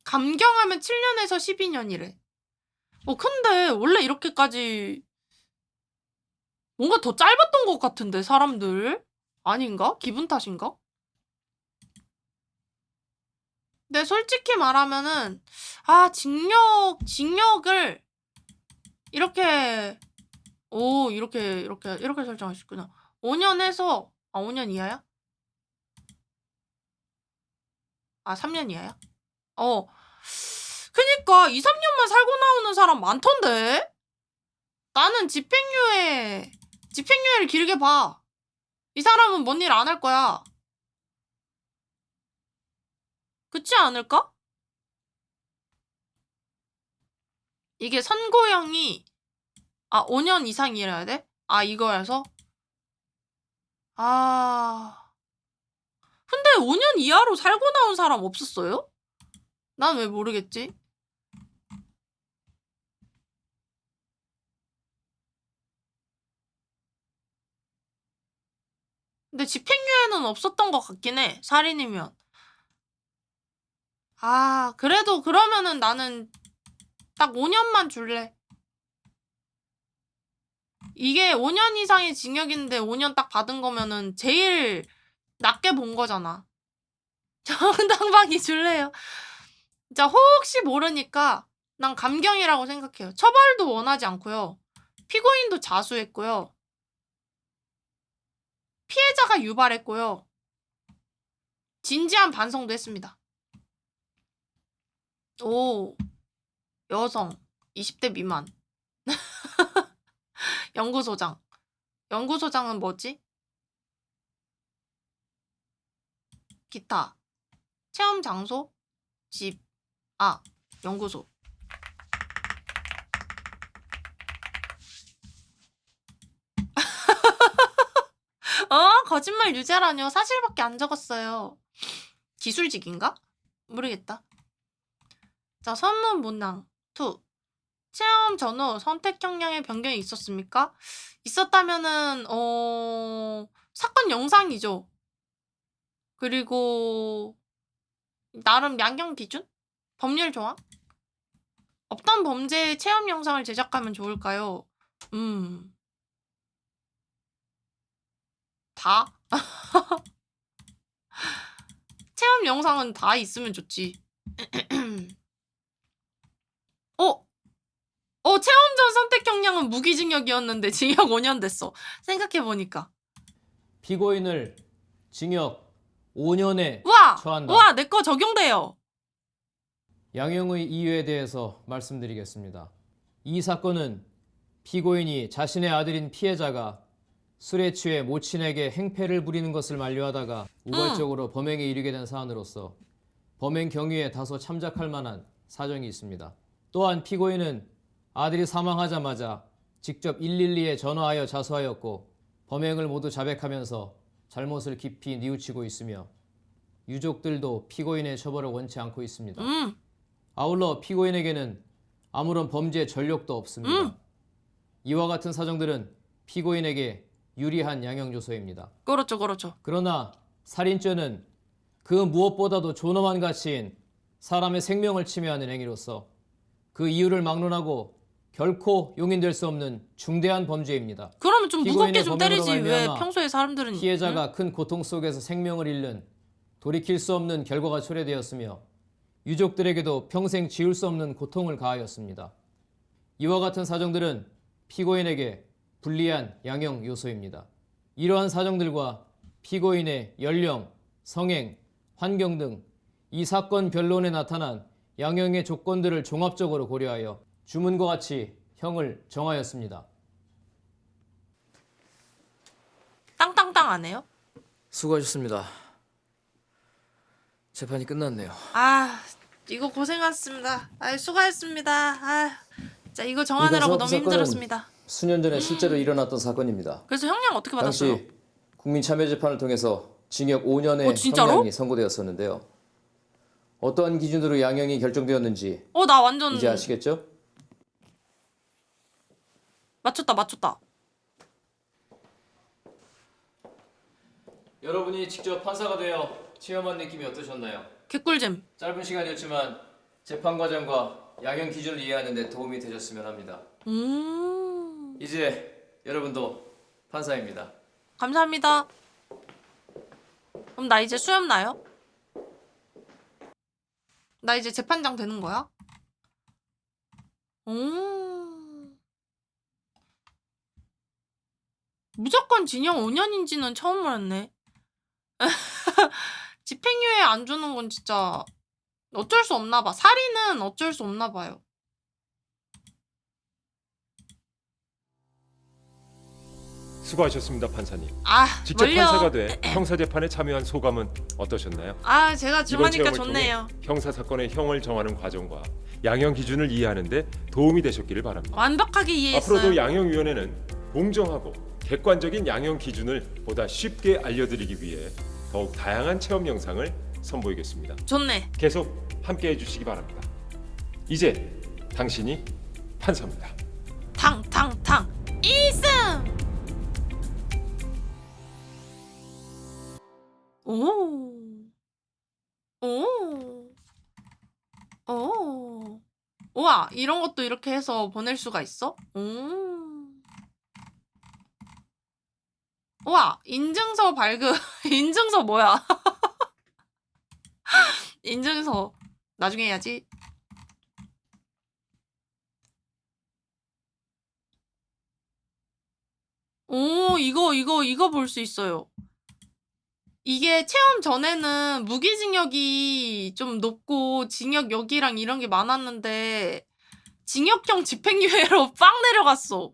감경하면 7년에서 12년이래. 근데 원래 이렇게까지 뭔가 더 짧았던 것 같은데 사람들 아닌가? 기분 탓인가? 근데 솔직히 말하면은 징역을 이렇게 이렇게 설정할 수 있구나. 5년 해서 5년 이하야? 3년 이하야? 그니까 2, 3년만 살고 나오는 사람 많던데? 나는 집행유예를 길게 봐. 이 사람은 뭔 일 안 할 거야. 그렇지 않을까? 이게 선고형이 5년 이상 일해야 돼? 이거여서? 근데 5년 이하로 살고 나온 사람 없었어요? 난 왜 모르겠지? 근데 집행유예는 없었던 것 같긴 해. 살인이면. 그래도 그러면은 나는 딱 5년만 줄래. 이게 5년 이상의 징역인데 5년 딱 받은 거면은 제일 낮게 본 거잖아. 정당방위 줄래요. 진짜 혹시 모르니까 난 감경이라고 생각해요. 처벌도 원하지 않고요. 피고인도 자수했고요. 피해자가 유발했고요. 진지한 반성도 했습니다. 오, 여성, 20대 미만. 연구소장. 연구소장은 뭐지? 기타. 체험 장소? 집. 연구소. 거짓말 유죄라뇨. 사실밖에 안 적었어요. 기술직인가? 모르겠다. 자, 선문 문항 2. 체험 전후 선택 형량의 변경이 있었습니까? 있었다면은 사건 영상이죠. 그리고 나름 양형 기준? 법률 조항? 어떤 범죄의 체험 영상을 제작하면 좋을까요? 다? 체험 영상은 다 있으면 좋지. 체험 전 선택 형량은 무기징역이었는데 징역 5년 됐어. 생각해보니까. 피고인을 징역 5년에 처한다. 우와, 내 거 적용돼요. 양형의 이유에 대해서 말씀드리겠습니다. 이 사건은 피고인이 자신의 아들인 피해자가 술에 취해 모친에게 행패를 부리는 것을 만류하다가 우발적으로 범행에 이르게 된 사안으로서 범행 경위에 다소 참작할 만한 사정이 있습니다. 또한 피고인은 아들이 사망하자마자 직접 112에 전화하여 자수하였고 범행을 모두 자백하면서 잘못을 깊이 뉘우치고 있으며 유족들도 피고인의 처벌을 원치 않고 있습니다. 아울러 피고인에게는 아무런 범죄 전력도 없습니다. 이와 같은 사정들은 피고인에게 유리한 양형 요소입니다. 그렇죠. 그러나 살인죄는 그 무엇보다도 존엄한 가치인 사람의 생명을 침해하는 행위로서 그 이유를 막론하고 결코 용인될 수 없는 중대한 범죄입니다. 그러면 좀 무겁게 좀 피고인의 때리지. 범행으로 왜 말미암아 평소에 사람들은 피해자가 큰 고통 속에서 생명을 잃는 돌이킬 수 없는 결과가 초래되었으며 유족들에게도 평생 지울 수 없는 고통을 가하였습니다. 이와 같은 사정들은 피고인에게 불리한 양형 요소입니다. 이러한 사정들과 피고인의 연령, 성행, 환경 등 이 사건 변론에 나타난 양형의 조건들을 종합적으로 고려하여 주문과 같이 형을 정하였습니다. 땅땅땅 안 해요? 수고하셨습니다. 재판이 끝났네요. 이거 고생하셨습니다. 수고하셨습니다. 자, 이거 정하느라고 너무 힘들었습니다. 수년 전에 실제로 일어났던 사건입니다. 그래서 형량 어떻게 받았어요? 당시 국민참여재판을 통해서 징역 5년의 진짜로? 형량이 선고되었었는데요. 어떠한 기준으로 양형이 결정되었는지 나 완전 이제 아시겠죠? 맞췄다. 여러분이 직접 판사가 되어 체험한 느낌이 어떠셨나요? 개꿀잼. 짧은 시간이었지만 재판 과정과 양형 기준을 이해하는 데 도움이 되셨으면 합니다. 이제 여러분도 판사입니다. 감사합니다. 그럼 나 이제 수염 나요? 나 이제 재판장 되는 거야? 무조건 징역 5년인지는 처음 알았네. 집행유예 안 주는 건 진짜 어쩔 수 없나 봐. 살인은 어쩔 수 없나 봐요. 수고하셨습니다, 판사님. 직접 뭘요? 판사가 돼 형사 재판에 참여한 소감은 어떠셨나요? 제가 이번 주마니까 체험을 좋네요. 통해 형사 사건의 형을 정하는 과정과 양형 기준을 이해하는 데 도움이 되셨기를 바랍니다. 완벽하게 이해했어요. 앞으로도 양형위원회는 공정하고 객관적인 양형 기준을 보다 쉽게 알려드리기 위해 더욱 다양한 체험 영상을 선보이겠습니다. 좋네. 계속 함께해 주시기 바랍니다. 이제 당신이 판사입니다. 탕탕탕 1승! 오. 오. 오. 우와, 이런 것도 이렇게 해서 보낼 수가 있어? 우와, 인증서 발급. 인증서 뭐야? 인증서 나중에 해야지. 오, 이거 볼 수 있어요. 이게 체험 전에는 무기징역이 좀 높고 징역 여기랑 이런 게 많았는데 징역형 집행유예로 빵 내려갔어.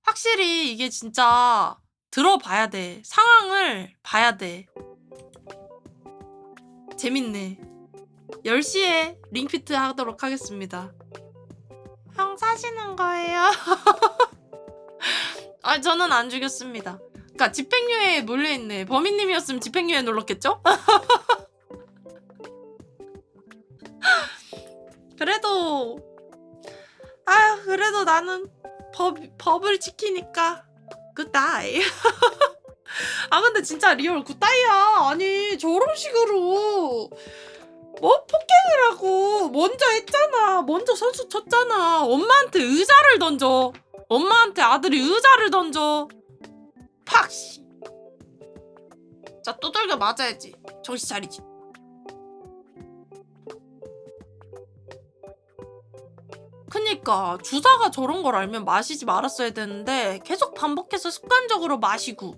확실히 이게 진짜 들어봐야 돼. 상황을 봐야 돼. 재밌네. 10시에 링피트 하도록 하겠습니다. 형 사시는 거예요? 저는 안 죽였습니다. 그러니까 집행유예에 몰려있네. 범인님이었으면 집행유예 눌렀겠죠? 그래도 나는 법을 지키니까 굿다이. 근데 진짜 리얼 굿다이야. 아니 저런 식으로 뭐 폭행을 하고 먼저 했잖아. 먼저 선수 쳤잖아. 엄마한테 의자를 던져. 엄마한테 아들이 의자를 던져. 팍! 씨. 자, 두들겨 맞아야지. 정신 차리지. 그니까 주사가 저런 걸 알면 마시지 말았어야 되는데 계속 반복해서 습관적으로 마시고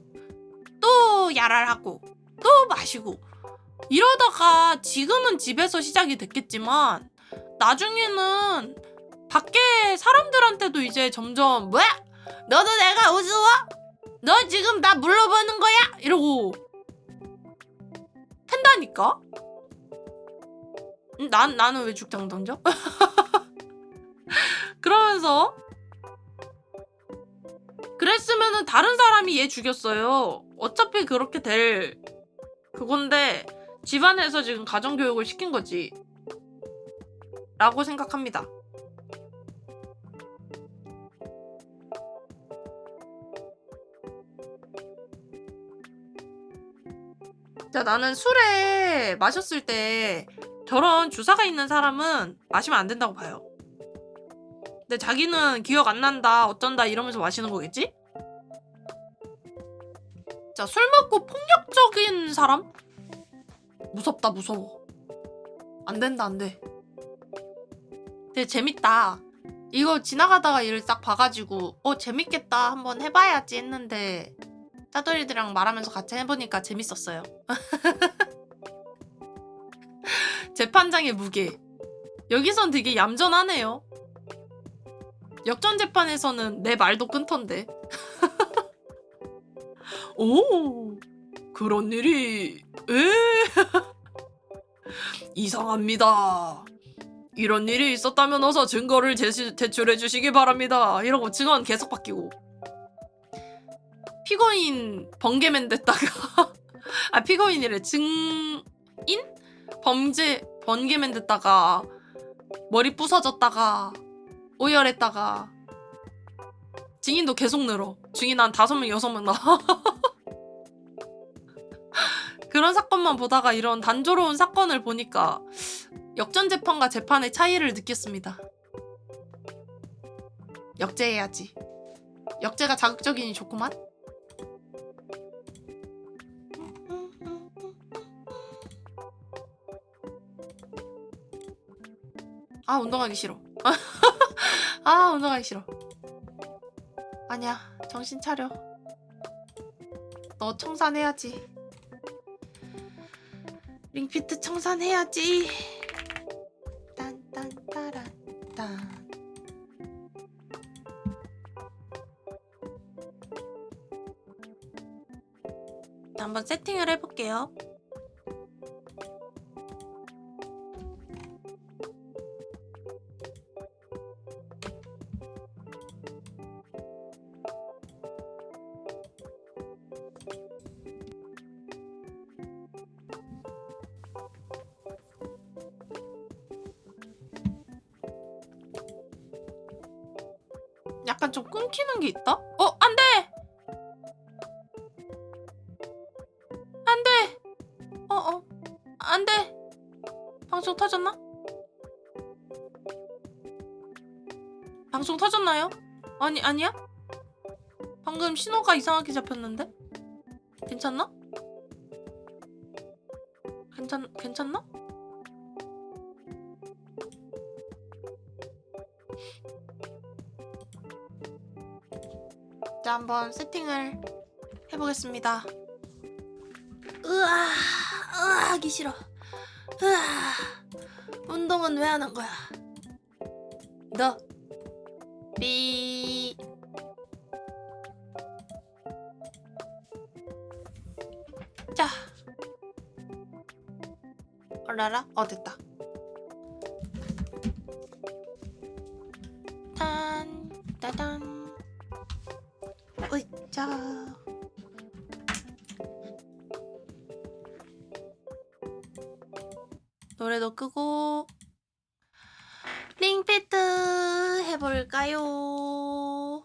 또 야랄하고 또 마시고 이러다가 지금은 집에서 시작이 됐겠지만 나중에는 밖에 사람들한테도 이제 점점 뭐야? 너도 내가 우스워? 너 지금 나 물러보는 거야? 이러고 팬다니까? 나는 왜 죽장 던져? 그러면서 그랬으면은 다른 사람이 얘 죽였어요. 어차피 그렇게 될 그건데 집안에서 지금 가정교육을 시킨 거지 라고 생각합니다. 자, 나는 술에 마셨을 때 저런 주사가 있는 사람은 마시면 안 된다고 봐요. 근데 자기는 기억 안 난다 어쩐다 이러면서 마시는 거겠지? 자, 술 먹고 폭력적인 사람? 무섭다 무서워. 안 된다 안 돼. 되게 재밌다. 이거 지나가다가 이를 딱 봐가지고 재밌겠다 한번 해봐야지 했는데 짜돌이들이랑 말하면서 같이 해보니까 재밌었어요. 재판장의 무게. 여기선 되게 얌전하네요. 역전재판에서는 내 말도 끊던데. 오, 그런 일이 이상합니다. 이런 일이 있었다면 어서 증거를 제출해 주시기 바랍니다. 이러고 증언 계속 바뀌고 피고인 번개맨 됐다가 피고인이래. 증인? 범죄 번개맨 됐다가 머리 부서졌다가 오열했다가 증인도 계속 늘어. 증인 한 5명 6명 나와. 그런 사건만 보다가 이런 단조로운 사건을 보니까 역전재판과 재판의 차이를 느꼈습니다. 역제해야지. 역제가 자극적이니 좋구만. 운동하기 싫어. 운동하기 싫어. 아니야, 정신 차려. 너 청산해야지. 링피트 청산해야지. 딴딴따란딴. 한번 세팅을 해볼게요. 약간 좀 끊기는 게 있다? 안 돼! 안 돼! 안 돼! 방송 터졌나? 방송 터졌나요? 아니야? 방금 신호가 이상하게 잡혔는데? 괜찮나? 괜찮나? 자, 한번 세팅을 해보겠습니다. 하기 싫어. 운동은 왜 안 한 거야? 너 삐. 자, 어라라? 됐다. 딴 따단. 으이짜. 노래도 끄고 링피트 해볼까요?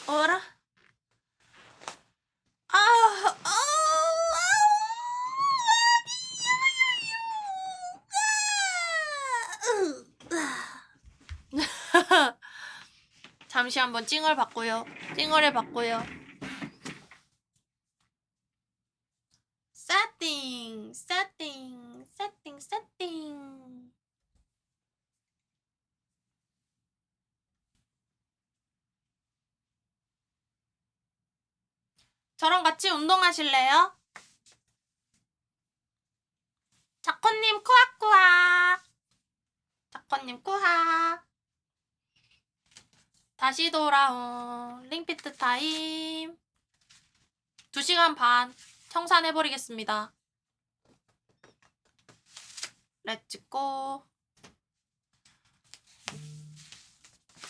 어라? 잠시 한번 찡을 받고요. 찡을 해봤고요. 세팅. 저랑 같이 운동하실래요? 자코님 꾸하꾸하. 자코님 꾸하. 다시 돌아온 링피트 타임. 2시간 반 청산해버리겠습니다. 렛츠고.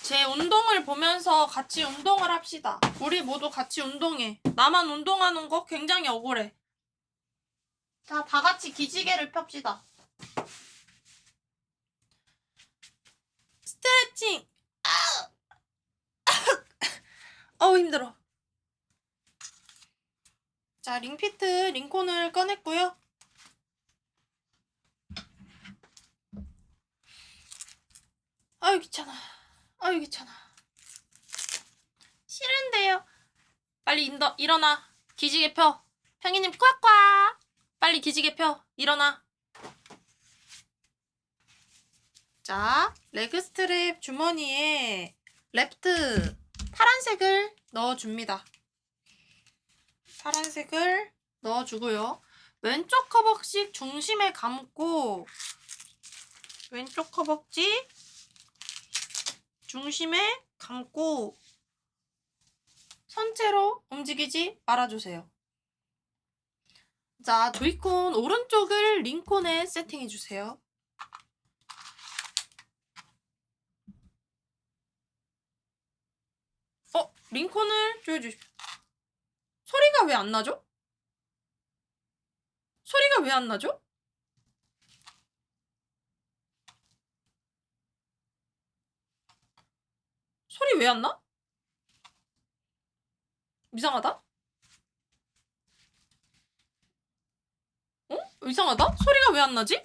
제 운동을 보면서 같이 운동을 합시다. 우리 모두 같이 운동해. 나만 운동하는 거 굉장히 억울해. 자, 다 같이 기지개를 펴시다. 스트레칭. 힘들어. 자, 링피트 링콘을 꺼냈고요. 귀찮아. 싫은데요. 빨리 일어나. 기지개 펴. 평이님 꽉꽉. 빨리 기지개 펴. 일어나. 자, 레그 스트랩 주머니에 레프트 파란색을 넣어줍니다. 파란색을 넣어주고요. 왼쪽 허벅지 중심에 감고 왼쪽 허벅지 중심에 감고 선체로 움직이지 말아주세요. 자, 조이콘 오른쪽을 링콘에 세팅해주세요. 링콘을 조여주십시오. 소리가 왜 안 나죠? 소리가 왜 안 나죠? 소리 왜 안 나? 이상하다? 이상하다? 소리가 왜 안 나지?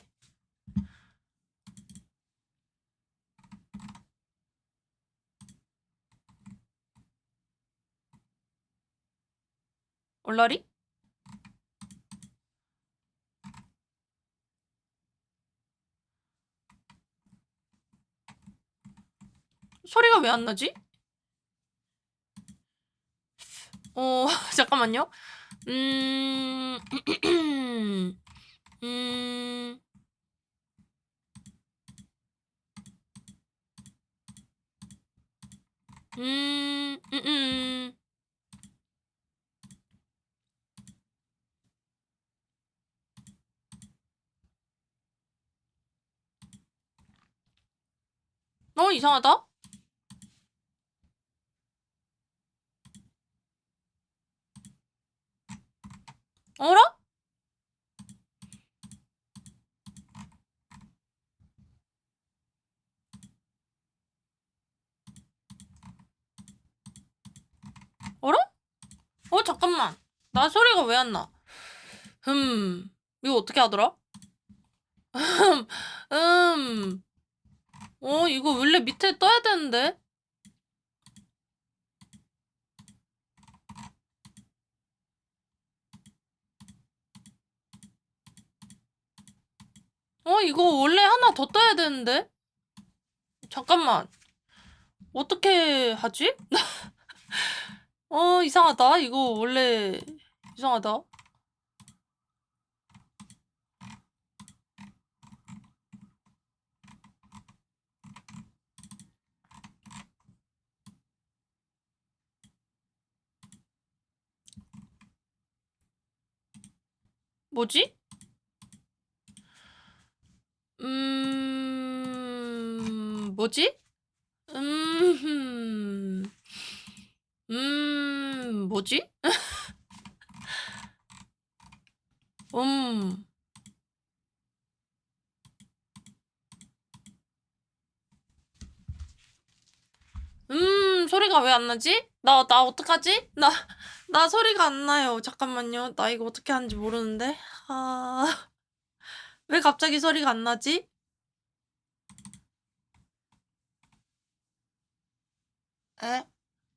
얼라리? 소리가 왜 안 나지? 잠깐만요. 이상하다. 어라? 어라? 잠깐만. 나 소리가 왜 안 나? 이거 어떻게 하더라? 이거 원래 밑에 떠야 되는데? 이거 원래 하나 더 떠야 되는데? 잠깐만. 어떻게 하지? 이상하다. 이거 원래 이상하다. 뭐지? 뭐지? 뭐지? 소리가 왜 안 나지? 나 어떡하지? 나 소리가 안 나요. 잠깐만요. 나 이거 어떻게 하는지 모르는데. 왜 갑자기 소리가 안 나지?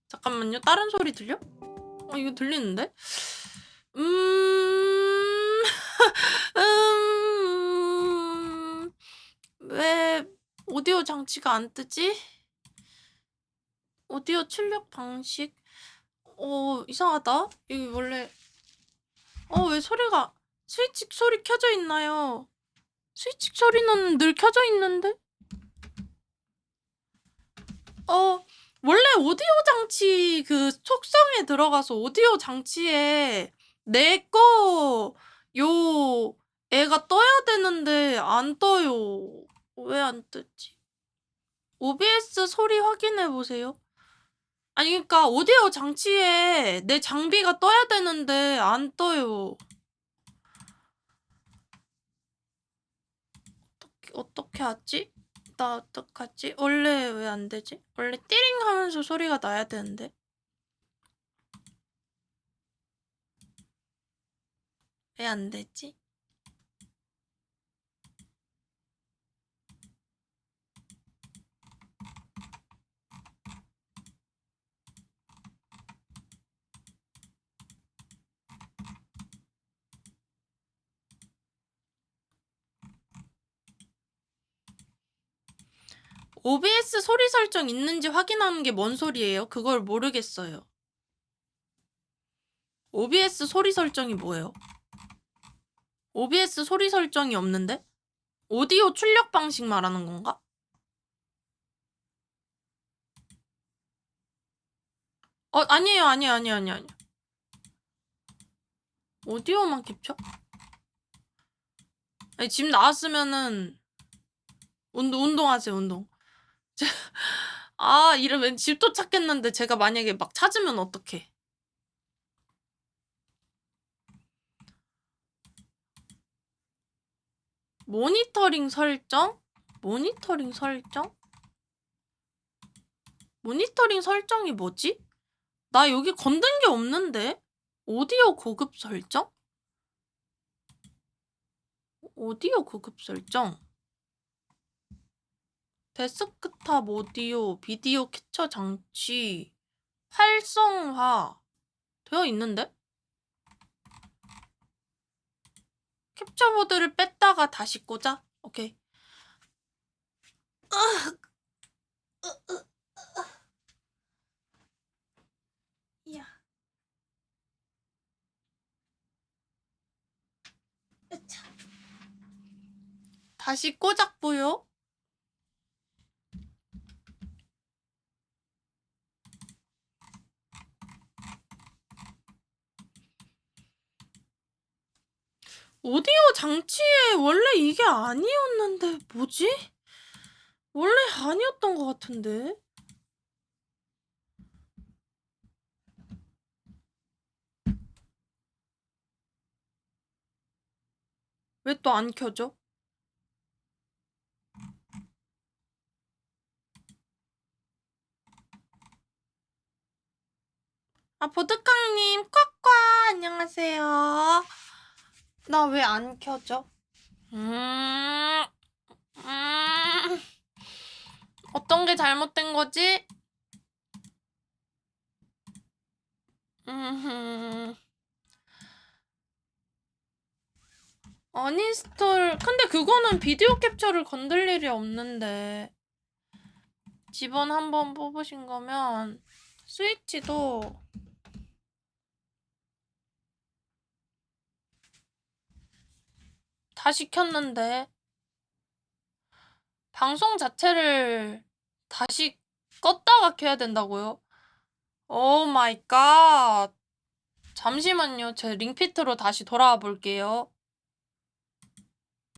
잠깐만요. 다른 소리 들려? 이거 들리는데? 왜 오디오 장치가 안 뜨지? 오디오 출력 방식? 이상하다. 여기 원래 왜 소리가 스위치 소리 켜져 있나요? 스위치 소리는 늘 켜져 있는데? 원래 오디오 장치 그 속성에 들어가서 오디오 장치에 내 거 요 애가 떠야 되는데 안 떠요. 왜 안 뜨지? OBS 소리 확인해 보세요. 아니 그러니까 오디오 장치에 내 장비가 떠야 되는데 안 떠요. 어떻게 하지? 나 어떡하지? 원래 왜 안 되지? 원래 띠링 하면서 소리가 나야 되는데. 왜 안 되지? OBS 소리 설정 있는지 확인하는 게 뭔 소리예요? 그걸 모르겠어요. OBS 소리 설정이 뭐예요? OBS 소리 설정이 없는데? 오디오 출력 방식 말하는 건가? 아니에요. 아니에요. 오디오만 캡처? 아니, 집 나왔으면은 운동하세요, 운동. 이러면 집도 찾겠는데 제가 만약에 막 찾으면 어떡해. 모니터링 설정? 모니터링 설정? 모니터링 설정이 뭐지? 나 여기 건든 게 없는데? 오디오 고급 설정? 오디오 고급 설정? 데스크탑 오디오, 비디오 캡처 장치, 활성화 되어 있는데? 캡처보드를 뺐다가 다시 꽂아? 오케이. 이야. 다시 꽂았고요. 오디오 장치에 원래 이게 아니었는데 뭐지? 원래 아니었던 것 같은데? 왜 또 안 켜져? 아, 보드캉님, 꽉꽉, 안녕하세요. 나 왜 안 켜져? 어떤 게 잘못된 거지? 어니스톨, 근데 그거는 비디오 캡처를 건들 일이 없는데. 집원 한번 뽑으신 거면 스위치도 다시 켰는데 방송 자체를 다시 껐다가 켜야 된다고요? 오 마이 갓. 잠시만요. 제 링피트로 다시 돌아와 볼게요.